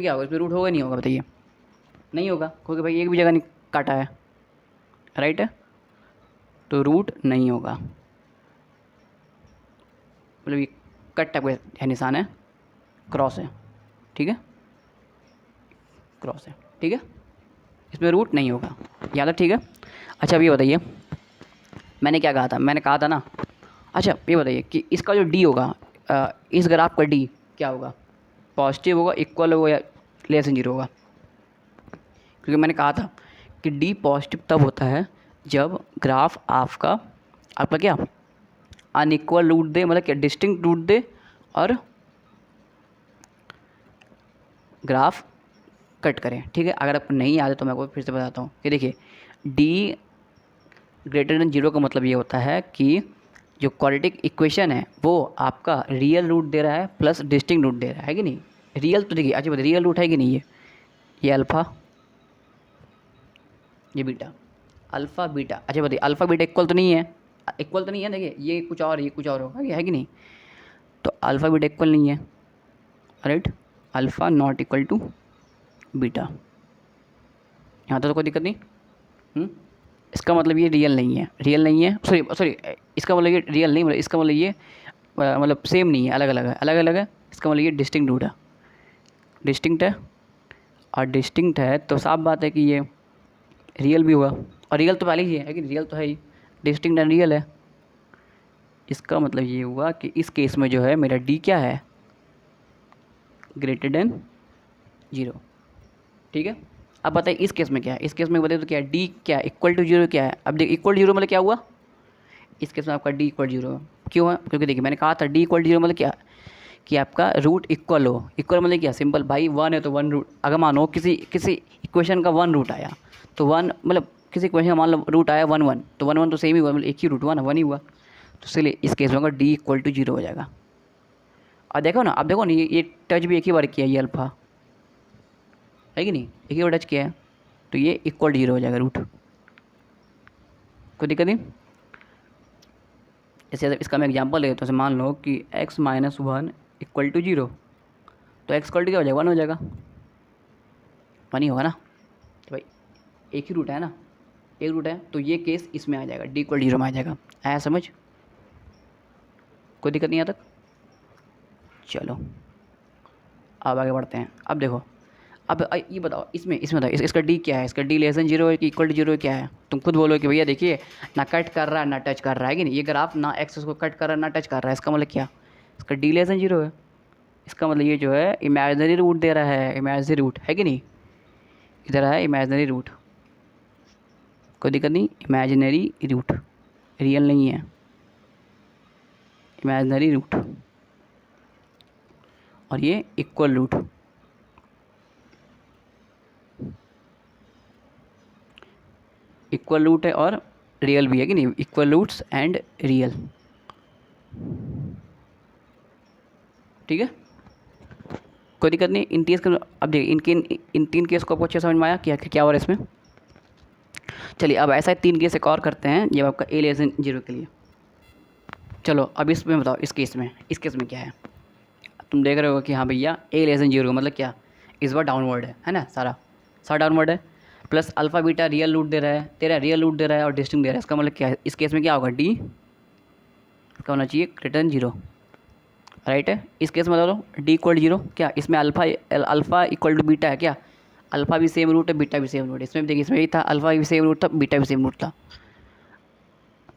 क्या होगा? इसमें रूट होगा नहीं होगा? बताइए। नहीं होगा, क्योंकि भाई एक भी जगह नहीं काटा है, राइट है, तो रूट नहीं होगा। मतलब ये कट टाइप का निशान है, क्रॉस है। ठीक है, क्रॉस है। ठीक है, इसमें रूट नहीं होगा, याद है? ठीक है, अच्छा अब ये बताइए, मैंने क्या कहा था? मैंने कहा था ना, अच्छा ये बताइए कि इसका जो डी होगा, इस ग्राफ का डी क्या होगा? पॉजिटिव होगा, इक्वल होगा, या लेस देन 0 होगा? क्योंकि मैंने कहा था कि डी पॉजिटिव तब होता है जब ग्राफ आपका क्या अनइक्वल रूट दे, मतलब क्या डिस्टिंक्ट रूट दे, और ग्राफ कट करें। ठीक है, अगर आपको नहीं याद है तो मैं आपको फिर से बताता हूँ कि देखिए डी ग्रेटर देन 0 का मतलब ये होता है कि जो क्वाड्रेटिक इक्वेशन है वो आपका रियल रूट दे रहा है प्लस डिस्टिंक्ट रूट दे रहा है कि नहीं? रियल तो देखिए, अच्छा बताइए रियल रूट है कि नहीं? ये अल्फ़ा, ये बीटा, अल्फ़ा बीटा। अच्छा बताइए अल्फ़ा बीटा इक्वल तो नहीं है? इक्वल तो नहीं है, देखिए ये कुछ और होगा, ये है कि नहीं? तो अल्फ़ा बीटा इक्वल नहीं है, right? Alpha not equal to beta, यहाँ तो कोई दिक्कत नहीं। इसका मतलब ये रियल नहीं है, सॉरी इसका मतलब ये रियल नहीं, मतलब इसका मतलब ये मतलब सेम नहीं है, अलग अलग है। इसका मतलब ये डिस्टिंक्ट रूट है, डिस्टिंक्ट है, और डिस्टिंक्ट है तो साफ बात है कि ये रियल भी हुआ, और रियल तो पहले ही है कि रियल तो है ही, डिस्टिंक्ट एंड रियल है। इसका मतलब ये हुआ कि इस केस में जो है मेरा डी क्या है? Greater than 0। ठीक है, अब बताइए इस केस में क्या है? इस केस में बताइए तो क्या है? डी क्या है? इक्वल टू 0 क्या है? अब देखिए इक्वल टू 0 मतलब क्या हुआ? इस केस में आपका डी इक्वल 0 क्यों है? क्योंकि देखिए मैंने कहा था डी इक्वल 0 मतलब क्या कि आपका रूट इक्वल हो। इक्वल मतलब क्या? सिंपल भाई, 1 है तो 1 रूट, अगर मानो किसी इक्वेशन का 1 रूट आया तो 1 मतलब किसी इक्वेशन का मान लो रूट आया 1 1, तो 1 1 तो सेम ही हुआ, मतलब एक ही रूट हुआ ना, 1 ही हुआ। तो इसलिए इस केस में होगा डी इक्वल टू 0 हो जाएगा। और देखो ना, अब देखो ना, ये टच भी एक ही बार किया, ये अल्फ़ा है कि नहीं? एक ही बार टच किया है, तो ये इक्वल 0 हो जाएगा रूट। कोई दिक्कत नहीं। जैसे इसका मैं एग्जांपल ले लेता हूँ। मान लो कि x माइनस 1 इक्वल टू 0, तो x इक्वल टू क्या हो जाएगा, 1 हो जाएगा, 1 ही होगा ना। तो भाई एक ही रूट है ना, एक रूट है, तो ये केस इसमें आ जाएगा, d इक्वल 0 में आ जाएगा। आया समझ? कोई दिक्कत नहीं यहाँ तक? चलो अब आगे बढ़ते हैं। अब देखो, अब ये बताओ, इसमें बताओ इसका डी क्या है, इसका डी लेस देन 0 है कि इक्वल टू 0 क्या है। तुम खुद बोलो कि भैया देखिए, ना कट कर रहा है ना टच कर रहा है कि नहीं, ये ग्राफ ना एक्सेस को कट कर रहा है ना टच कर रहा है। इसका मतलब क्या, इसका डी लेस देन 0 है। इसका मतलब ये जो है इमेजिनरी रूट दे रहा है, इमेजिनरी रूट है कि नहीं, इधर है इमेजिनरी रूट, कोई दिक्कत नहीं, इमेजिनरी रूट, रियल नहीं है, इमेजिनरी रूट। और ये इक्वल रूट, इक्वल रूट है और रियल भी है कि नहीं, इक्वल रूट्स एंड रियल, ठीक है, कोई दिक्कत नहीं। इन केस का अब देखिए, इन तीन केस को आपको अच्छे समझ में आया क्या हो रहा है इसमें। चलिए अब ऐसा 3 केस एक और करते हैं जब आपका ए लेस देन 0 के लिए। चलो अब इसमें बताओ, इस केस में क्या है। तुम देख रहे हो कि हाँ भैया ए लेस देन 0 मतलब क्या, इस बार डाउनवर्ड है ना, सारा डाउनवर्ड है, plus alpha beta real root दे रहा है, तेरा रियल रूट दे रहा है और डिस्टिंक्ट दे रहा है। इसका मतलब क्या है, इस केस में क्या होगा, डी इसका होना चाहिए ग्रेटर देन 0, राइट है। इस केस में बता दो डी इक्वल 0, क्या इसमें अल्फ़ा इक्वल टू बीटा है क्या, अल्फ़ा भी सेम रूट है बीटा भी सेम रूट है। इसमें भी देखिए, इसमें भी था अल्फ़ा भी सेम रूट था बीटा भी सेम रूट था,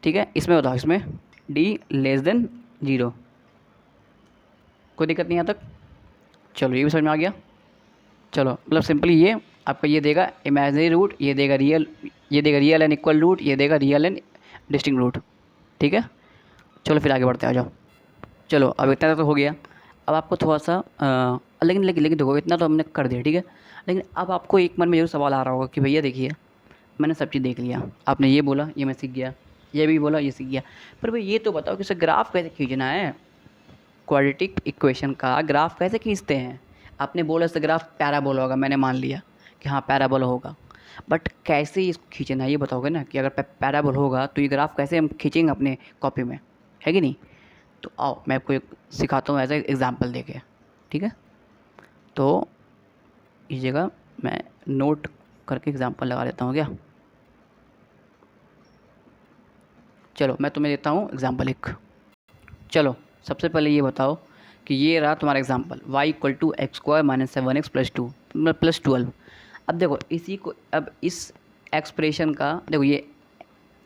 ठीक है। इसमें बताओ, इसमें डी लेस देन 0, कोई दिक्कत नहीं यहाँ तक। चलो ये भी समझ में आ गया। चलो मतलब सिंपली ये आपका ये देगा इमेजिनरी रूट, ये देगा रियल एंड इक्वल रूट, ये देगा रियल एंड डिस्टिंक्ट रूट, ठीक है। चलो फिर आगे बढ़ते हैं, आ जाओ। चलो अब इतना तो हो गया। अब आपको थोड़ा सा लेकिन देखो इतना तो हमने कर दिया, ठीक है। लेकिन अब आपको एक मन में जरूर सवाल आ रहा होगा कि भैया देखिए, मैंने सब चीज़ देख लिया, आपने ये बोला ये मैं सीख गया, ये भी बोला ये सीख गया, पर भाई ये तो बताओ कि इसे ग्राफ कैसे खींचना है, क्वाड्रेटिक इक्वेशन का ग्राफ कैसे खींचते हैं। आपने बोला इससे ग्राफ पैराबोला होगा, मैंने मान लिया कि हाँ पैराबोला होगा, बट कैसे इसको खींचना है ये बताओगे ना, कि अगर पैराबोल होगा तो ये ग्राफ कैसे हम खींचेंगे अपने कॉपी में, है कि नहीं। तो आओ मैं आपको एक सिखाता हूँ एज ए एग्ज़ाम्पल दे के, ठीक है। तो इस जगह मैं नोट करके एग्ज़ाम्पल लगा लेता हूँ क्या। चलो मैं तुम्हें देता हूँ एग्ज़ाम्पल एक। चलो सबसे पहले ये बताओ कि ये रहा तुम्हारा example, y equal to x square minus 7x plus 2 plus 12। अब देखो इसी को, अब इस एक्सप्रेशन का देखो, ये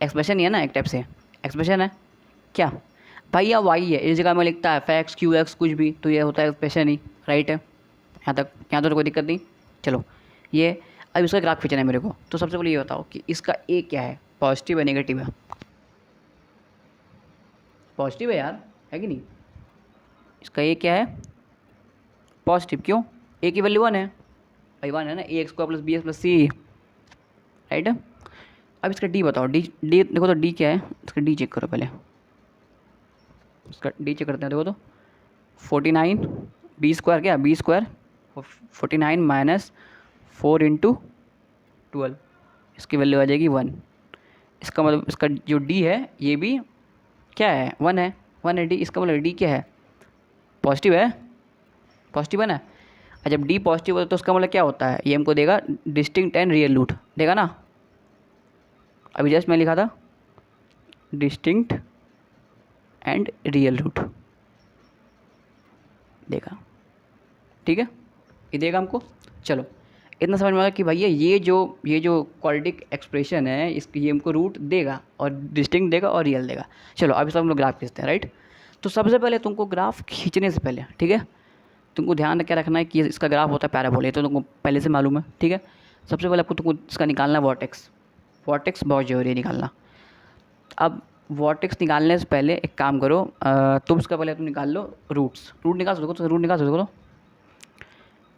एक्सप्रेशन ही है ना, एक टाइप से एक्सप्रेशन है क्या भाई, या y है, इस जगह में लिखता है fx qx कुछ भी, तो ये होता है एक्सप्रेशन ही, राइट है। यहाँ तो कोई दिक्कत नहीं। चलो ये अब इसका ग्राफ खींचना है मेरे को, तो सबसे पहले ये बताओ कि इसका ए क्या है, पॉजिटिव है नेगेटिव है, पॉजिटिव है यार, है कि नहीं। इसका ए क्या है, पॉजिटिव, क्यों, ए की वैल्यू 1 है भाई, 1 है ना, a x square plus b x plus c, right है। अब इसका डी बताओ, डी डी देखो तो डी क्या है, इसका डी चेक करो पहले, इसका डी चेक करते हैं। देखो तो 49 बी स्क्वायर, क्या बी स्क्वायर 49 माइनस 4 इंटू 12, इसकी वैल्यू आ जाएगी 1। इसका मतलब इसका जो डी है ये भी क्या है, 1 है, 1 है डी, इसका मतलब डी क्या है, पॉजिटिव है, पॉजिटिव है ना। और जब डी पॉजिटिव होता है तो उसका मतलब क्या होता है, ये हमको देगा डिस्टिंक्ट एंड रियल रूट देगा ना। अभी जस्ट मैं लिखा था डिस्टिंक्ट एंड रियल रूट देगा, ठीक है, ये देगा हमको। चलो इतना समझ में आ गया कि भैया ये जो क्वाड्रेटिक एक्सप्रेशन है इसकी, ये हमको रूट देगा और डिस्टिंक्ट देगा और रियल देगा। चलो अभी सब हम लोग ग्राफ खींचते हैं, राइट। तो सबसे पहले तुमको ग्राफ खींचने से पहले, ठीक है, तुमको ध्यान क्या रखना है कि इसका ग्राफ होता है पैराबोला, ये तो तुमको पहले से मालूम है, ठीक है। सबसे पहले आपको तुमको इसका निकालना है वर्टेक्स, वर्टेक्स बहुत जरूरी है निकालना। अब वर्टेक्स निकालने से पहले एक काम करो, तुम इसका पहले तुम निकाल लो रूट्स, रूट निकाल सकते हो तो रूट निकाल सकते हो,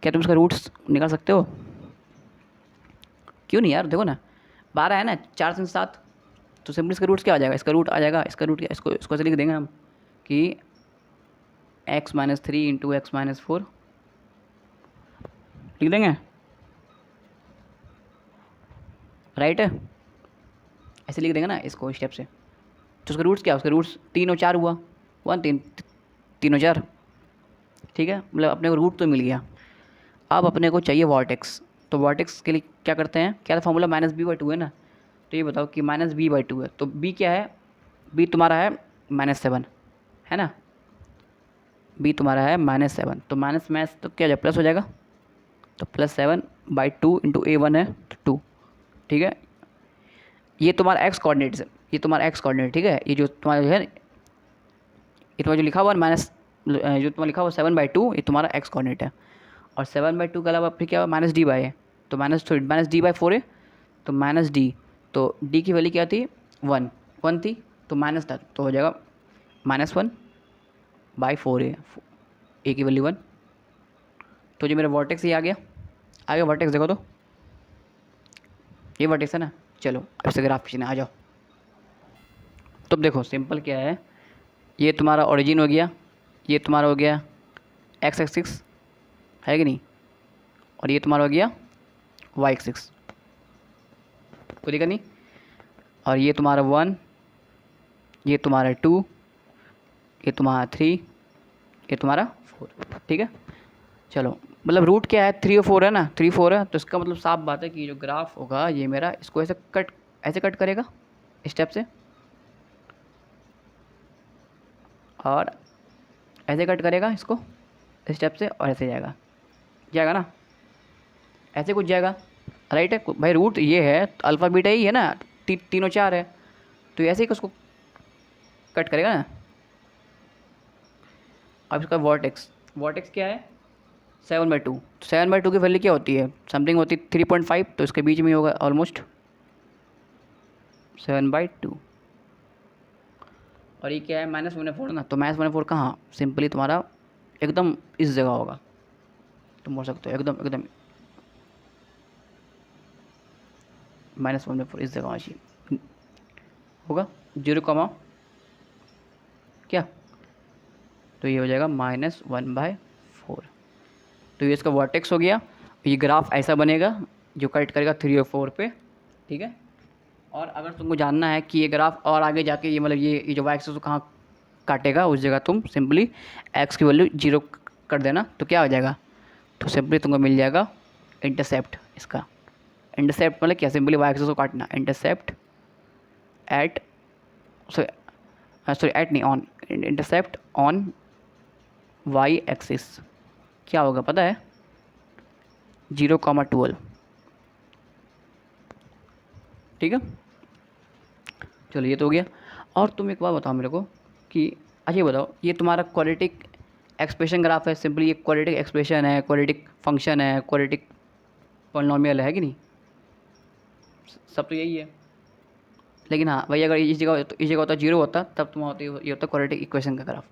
क्या तुम इसका रूट्स निकाल सकते हो, क्यों नहीं यार, देखो ना 12 है ना, 4 से 7, तो सिंपली इसका रूट्स क्या आ जाएगा, इसका रूट आ जाएगा, इसका रूट क्या, इसको ऐसे लिख देंगे हम कि x minus 3 into x minus 4 लिख देंगे, राइट है। ऐसे लिख देंगे ना इसको स्टेप से। तो उसका रूट्स क्या है, उसका रूट्स 3 और 4 हुआ, 1 3 3 और 4, ठीक है, मतलब अपने को रूट तो मिल गया। अब अपने को चाहिए वर्टेक्स। तो वर्टेक्स के लिए क्या करते हैं, क्या था फॉर्मूला, -b/2 है ना। तो ये बताओ कि -b/2 है, तो b क्या है, b तुम्हारा है -7 है ना, b तुम्हारा है -7, तो माइनस मैथ तो क्या हो जाएगा, प्लस हो जाएगा। तो +7/2 इंटू a1 है तो 2, ठीक है। ये तुम्हारा x कोऑर्डिनेट है, ये तुम्हारा x कोऑर्डिनेट, ठीक है। ये जो तुम्हारा जो है, ये तुम्हारा जो लिखा हुआ माइनस, जो तुम्हारा लिखा हुआ 7/2, ये तुम्हारा x कोऑर्डिनेट है। और 7/2 के अलावा फिर क्या हुआ, -d है, तो -d/4 है, तो -d, तो d की वैल्यू क्या थी, 1 1 थी, तो माइनस था, तो हो जाएगा -1/4 है, a की वैल्यू 1। तो जो मेरा वर्टेक्स ये आ गया, आगे वर्टेक्स देखो, तो ये वर्टेक्स है ना। चलो अब से ग्राफ खींचने आ जाओ। तो देखो सिंपल क्या है, ये तुम्हारा ओरिजिन हो गया, ये तुम्हारा हो गया x एक्सिस, है कि नहीं, और ये तुम्हारा हो गया y एक्सिस, कोई दिक्कत नहीं। और ये तुम्हारा 1, ये तुम्हारा 2, ये तुम्हारा 3, ये तुम्हारा 4, ठीक है। चलो मतलब रूट क्या है, 3 और 4 है ना, 3 4 है, तो इसका मतलब साफ बात है कि जो ग्राफ होगा ये मेरा इसको ऐसे कट करेगा स्टेप से, और ऐसे कट करेगा इसको स्टेप से, और ऐसे जाएगा, जाएगा ना, ऐसे कुछ जाएगा, राइट है भाई। रूट ये है, अल्फ़ा बीटा ही है ना, 3 और 4 है, तो ऐसे ही उसको कट करेगा ना। अब इसका वर्टेक्स क्या है, 7/2, तो 7/2 की वैल्यू क्या होती है, समथिंग होती है 3.5, तो इसके बीच में होगा ऑलमोस्ट 7/2। और ये क्या है, -1/4 ना, तो -1/4 कहाँ, सिंपली तुम्हारा एकदम इस जगह होगा, तुम बोल सकते हो एकदम एकदम -1/4 इस जगह चाहिए होगा, 0, क्या, तो ये हो जाएगा -1/4। तो ये इसका वर्टेक्स हो गया। ये ग्राफ ऐसा बनेगा जो कट करेगा 3 और 4 पे, ठीक है। और अगर तुमको जानना है कि ये ग्राफ और आगे जाके ये मतलब ये जो वाई एक्सिस को कहाँ काटेगा, उस जगह तुम सिंपली x की वैल्यू 0 कर देना, तो क्या हो जाएगा, तो सिंपली तुमको मिल जाएगा इंटरसेप्ट। इसका इंटरसेप्ट मतलब क्या, सिंपली वाई एक्सिस को काटना, इंटरसेप्ट एट, सॉरी एट नहीं, on, intercept on y axis क्या होगा पता है, 0,12, ठीक है। चलो ये तो हो गया। और तुम एक बात बताओ मेरे को कि अच्छा ये बताओ, ये तुम्हारा क्वाड्रेटिक एक्सप्रेशन ग्राफ है, सिंपली ये क्वाड्रेटिक एक्सप्रेशन है, क्वाड्रेटिक फंक्शन है, क्वाड्रेटिक पॉलिनॉमियल है कि नहीं, सब तो यही है। लेकिन हाँ भाई, अगर इस जगह तो इस जगह होता 0 होता, तब तुम होती ये होता क्वाड्रेटिक इक्वेशन का ग्राफ।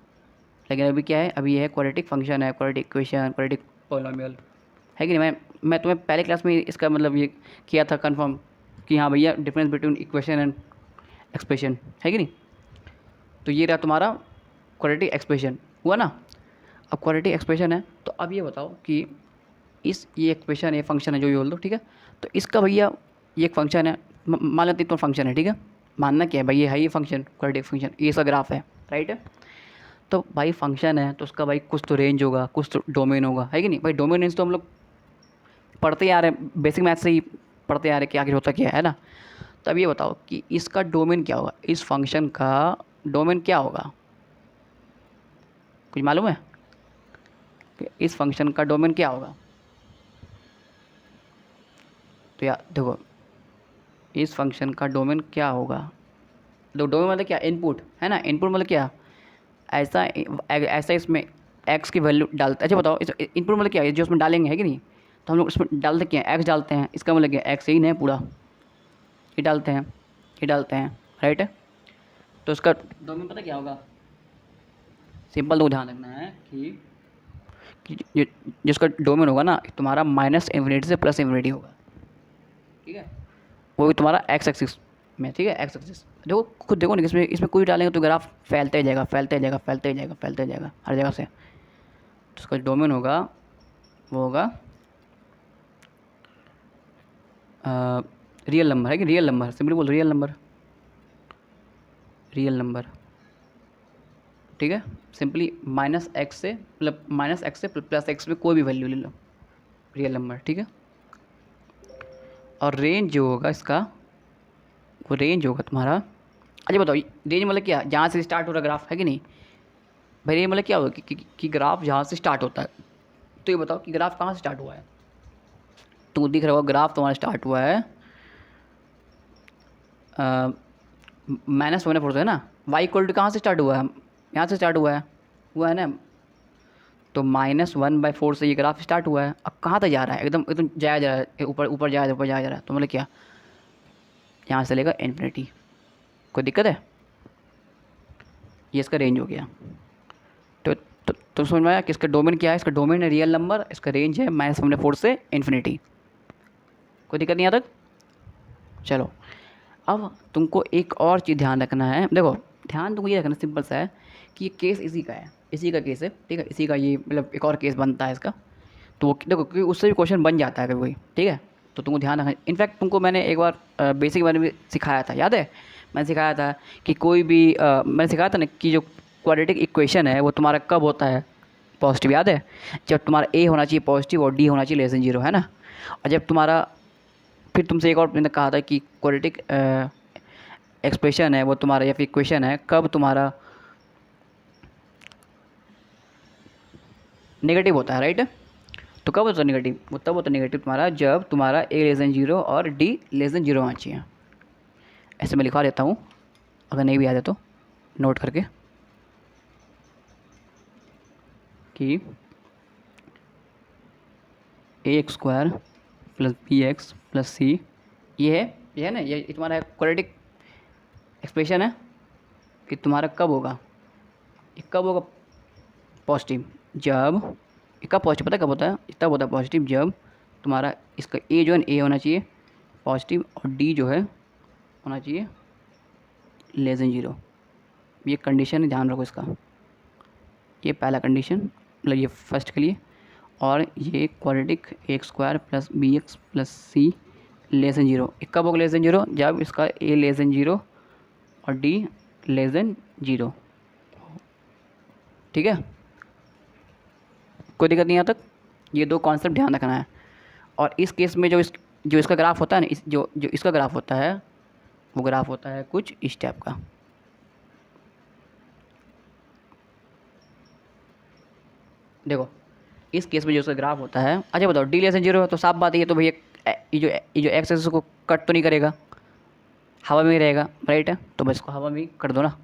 लेकिन अभी क्या है, अभी ये है क्वाड्रेटिक फंक्शन है, क्वाड्रेटिक इक्वेशन, क्वाड्रेटिक पॉलिनॉमियल, है कि नहीं। मैं तुम्हें पहले क्लास में इसका मतलब ये किया था कंफर्म कि हाँ भैया difference between equation and expression, है कि नहीं। तो ये रहा तुम्हारा क्वाड्रेटिक एक्सप्रेशन हुआ ना। अब क्वाड्रेटिक एक्सप्रेशन है, तो अब ये बताओ कि ये एक्सप्रेशन, ये फंक्शन है, जो भी बोल दो, ठीक है। तो इसका भैया ये एक फंक्शन है, मान लेते तो फंक्शन है, ठीक है। मानना क्या है भाई, ये है ये फंक्शन, क्वाड्रेटिक फंक्शन, ये इसका ग्राफ है, राइट है। तो भाई फंक्शन है तो उसका भाई कुछ तो रेंज होगा, कुछ तो डोमेन होगा, है कि नहीं भाई। डोमेन रेंज तो हम लोग पढ़ते आ रहे हैं, बेसिक मैथ से ही पढ़ते आ रहे हैं कि आखिर होता क्या है ना। तो अब ये बताओ कि इसका डोमेन क्या होगा, इस फंक्शन का डोमेन क्या होगा, कुछ मालूम है कि इस फंक्शन का डोमेन क्या होगा। तो यार देखो, इस फंक्शन का डोमेन क्या होगा, तो डोमेन मतलब क्या, इनपुट है ना, इनपुट मतलब क्या, ऐसा ऐसा इसमें एक्स की वैल्यू डालते। अच्छा बताओ, इस इनपुट मतलब क्या है, जो उसमें डालेंगे, है कि नहीं। तो हम लोग इसमें डालते क्या है, एक्स डालते हैं, इसका मतलब क्या, एक्स ही नहीं पूरा, ये डालते हैं, ये डालते हैं, राइट है। तो उसका डोमेन पता क्या होगा, सिंपल तो ध्यान रखना है कि जिसका डोमेन होगा ना तुम्हारा -∞ से +∞ होगा, ठीक है। वो भी तुम्हारा एक्स एक्सिस में, ठीक है, एक्स एक्सिस। देखो खुद देखो ना, इसमें इसमें कुछ डालेंगे तो ग्राफ फैलते ही जाएगा, फैलते ही जाएगा, फैलते ही जाएगा, फैलते ही जाएगा हर जगह से। तो उसका डोमेन होगा, वो होगा रियल नंबर, है कि रियल नंबर, सिंपली बोल रियल नंबर, रियल नंबर, ठीक है। सिंपली माइनस एक्स से मतलब माइनस एक्स से प्लस एक्स में कोई भी वैल्यू ले लो, रियल नंबर, ठीक है। और रेंज जो होगा इसका, वो रेंज होगा तुम्हारा, अच्छा बताओ रेंज मतलब क्या, जहाँ से स्टार्ट हो रहा ग्राफ है कि नहीं भाई, रेंज मतलब क्या होगा कि ग्राफ जहाँ से स्टार्ट होता है। तो ये बताओ कि ग्राफ कहाँ से स्टार्ट हुआ है। तुमको दिख रहा होगा ग्राफ तुम्हारा स्टार्ट हुआ है -1/4 से, है ना। वाई इक्वल टू कहाँ से स्टार्ट हुआ है, यहाँ से स्टार्ट हुआ है ना। तो -1/4 से ये ग्राफ स्टार्ट हुआ है। अब कहाँ तक जा रहा है, एकदम एकदम जाया जा रहा है, ऊपर ऊपर जाया ऊपर जाया जा रहा है। तो मतलब क्या, यहाँ से लेकर इन्फिनिटी, कोई दिक्कत है। ये इसका रेंज हो गया। तो समझ में आया कि इसका डोमेन क्या है, इसका डोमेन है रियल नंबर, इसका रेंज है -1/4 से इन्फिनिटी। कोई दिक्कत नहीं यहाँ तक। चलो अब तुमको एक और चीज़ ध्यान रखना है। देखो ध्यान तुमको ये रखना सिंपल सा है कि ये केस इसी का है, इसी का केस है, ठीक है। इसी का ये मतलब एक और केस बनता है इसका। तो वो देखो क्योंकि उससे भी क्वेश्चन बन जाता है कभी कोई, ठीक है। तो तुमको ध्यान रखना। इनफैक्ट तुमको मैंने एक बार बेसिक मैंने भी सिखाया था, याद है। मैंने सिखाया था कि कोई भी मैंने सिखाया था ना कि जो क्वाड्रेटिक इक्वेशन है वो तुम्हारा कब होता है पॉजिटिव, याद है। जब तुम्हारा ए होना चाहिए पॉजिटिव और डी होना चाहिए <0, है ना। और जब तुम्हारा, फिर तुमसे एक और मैंने कहा था कि क्वाड्रेटिक एक्सप्रेशन है वो तुम्हारा या फिर इक्वेशन है कब तुम्हारा नेगेटिव होता है, राइट। तो कब होता है नेगेटिव, वो तब होता है नेगेटिव तुम्हारा जब तुम्हारा a <0 और d<0 होना चाहिए। ऐसे मैं लिखवा देता हूँ, अगर नहीं भी आ जाए तो नोट करके कि ax² + bx + c, ये है ना, ये तुम्हारा क्वाड्रेटिक एक्सप्रेशन है कि तुम्हारा कब होगा, ये कब होगा पॉजिटिव, जब इसका पॉजिटिव पता है कब होता है, तब होता है पॉजिटिव जब तुम्हारा इसका ए जो है ए होना चाहिए पॉजिटिव और डी जो है होना चाहिए <0। ये कंडीशन है, ध्यान रखो इसका। ये पहला कंडीशन मतलब ये फर्स्ट के लिए। और ये क्वाड्रेटिक ax² + bx + c <0, कब होगा <0, जब इसका a <0 और d <0, ठीक है। कोई दिक्कत नहीं यहाँ तक। ये दो कॉन्सेप्ट ध्यान रखना है। और इस केस में जो इसका ग्राफ होता है ना, जो इसका ग्राफ होता है वो ग्राफ होता है कुछ इस टाइप का। देखो इस केस में जो इसका ग्राफ होता है, अच्छा बताओ d <0 है तो साफ बात है ये तो भैया ये जो एक्स एक्सिस को कट तो नहीं करेगा, हवा में ही रहेगा, राइट है। तो बस इसको हवा में ही कर दो ना,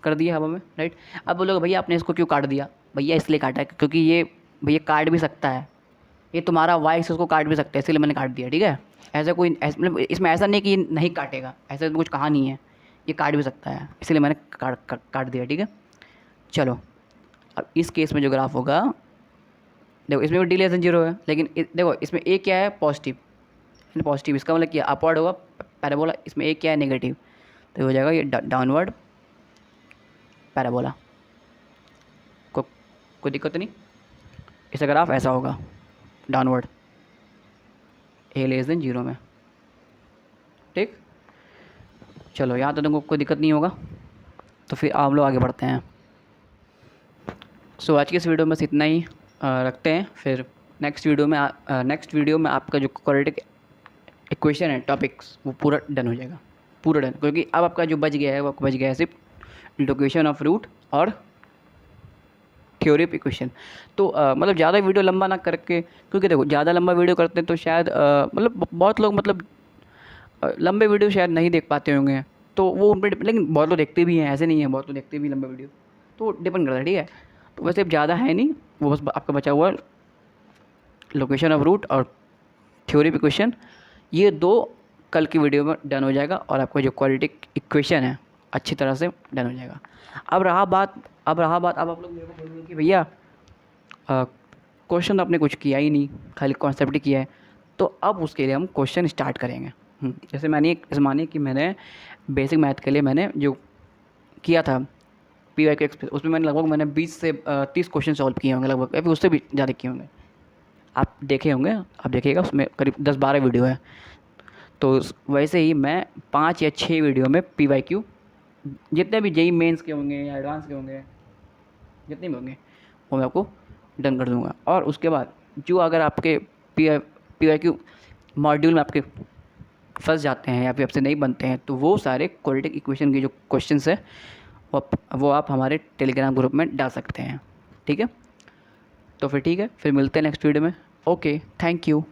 कर दिया हवा में, राइट। अब बोलोगे भैया आपने इसको क्यों काट दिया, भैया इसलिए काटा है क्योंकि ये भैया काट भी सकता है, ये तुम्हारा वाई एक्सिस को काट भी सकता है, इसलिए मैंने काट दिया, ठीक है। ऐसा कोई मतलब इसमें ऐसा नहीं कि ये नहीं काटेगा, ऐसा तो कुछ कहा नहीं है, ये काट भी सकता है, इसलिए मैंने काट दिया, ठीक है। चलो अब इस केस में जो ग्राफ होगा, देखो इसमें भी d <0 है, लेकिन देखो इसमें ए क्या है पॉजिटिव, पॉजिटिव इसका मतलब क्या अपवर्ड होगा पैराबोला, इसमें ए क्या है नेगेटिव, तो हो जाएगा ये डाउनवर्ड पैराबोला। कोई दिक्कत नहीं, इसका ग्राफ ऐसा होगा डाउनवर्ड a <0 में, ठीक। चलो यहाँ तो तुमको कोई दिक्कत नहीं होगा। तो फिर आप लोग आगे बढ़ते हैं। सो आज की इस वीडियो में बस इतना ही रखते हैं। फिर नेक्स्ट वीडियो में आपका जो क्वाड्रेटिक इक्वेशन है टॉपिक्स वो पूरा डन हो जाएगा, पूरा डन। क्योंकि अब आपका जो बच गया है वो आपको बच गया है सिर्फ लोकेशन ऑफ रूट और थ्योरी ऑफ इक्वेशन। तो मतलब ज़्यादा वीडियो लंबा ना करके, क्योंकि देखो ज़्यादा लंबा वीडियो करते हैं तो शायद मतलब बहुत लोग मतलब लंबे वीडियो शायद नहीं देख पाते होंगे, तो वो उन पर, लेकिन बहुत लोग देखते भी हैं, ऐसे नहीं है, बहुत लोग देखते भी लंबे वीडियो, तो डिपेंड करता है, ठीक है। तो वैसे अब ज़्यादा है नहीं, वो बस आपका बचा हुआ लोकेशन ऑफ रूट और थ्योरी ऑफ इक्वेशन, ये दो कल की वीडियो में डन हो जाएगा और आपका जो क्वाड्रेटिक इक्वेशन है अच्छी तरह से डन हो जाएगा। अब रहा बात अब आप लोग मेरे को बोलोगे कि भैया क्वेश्चन आपने कुछ किया ही नहीं, खाली कॉन्सेप्ट ही किया है। तो अब उसके लिए हम क्वेश्चन स्टार्ट करेंगे। जैसे मानिए कि मैंने बेसिक मैथ के लिए मैंने जो किया था PY एक्सप्रेस, उसमें मैंने 20 से 30 क्वेश्चन सॉल्व किए होंगे लगभग, या फिर उससे भी ज़्यादा किए होंगे। आप देखे होंगे, आप देखिएगा उसमें करीब 10-12 वीडियो है। तो वैसे ही मैं 5 या 6 वीडियो में PYQ जितने भी जेई मेंस के होंगे या एडवांस के होंगे, जितने भी होंगे वो मैं आपको डन कर दूँगा। और उसके बाद जो अगर आपके PYQ मॉड्यूल में आपके फँस जाते हैं या फिर आपसे नहीं बनते हैं, तो वो सारे क्वाड्रेटिक इक्वेशन के जो क्वेश्चंस है वो आप हमारे टेलीग्राम ग्रुप में डाल सकते हैं। ठीक है, तो फिर ठीक है, फिर मिलते हैं नेक्स्ट वीडियो में। Okay, thank you.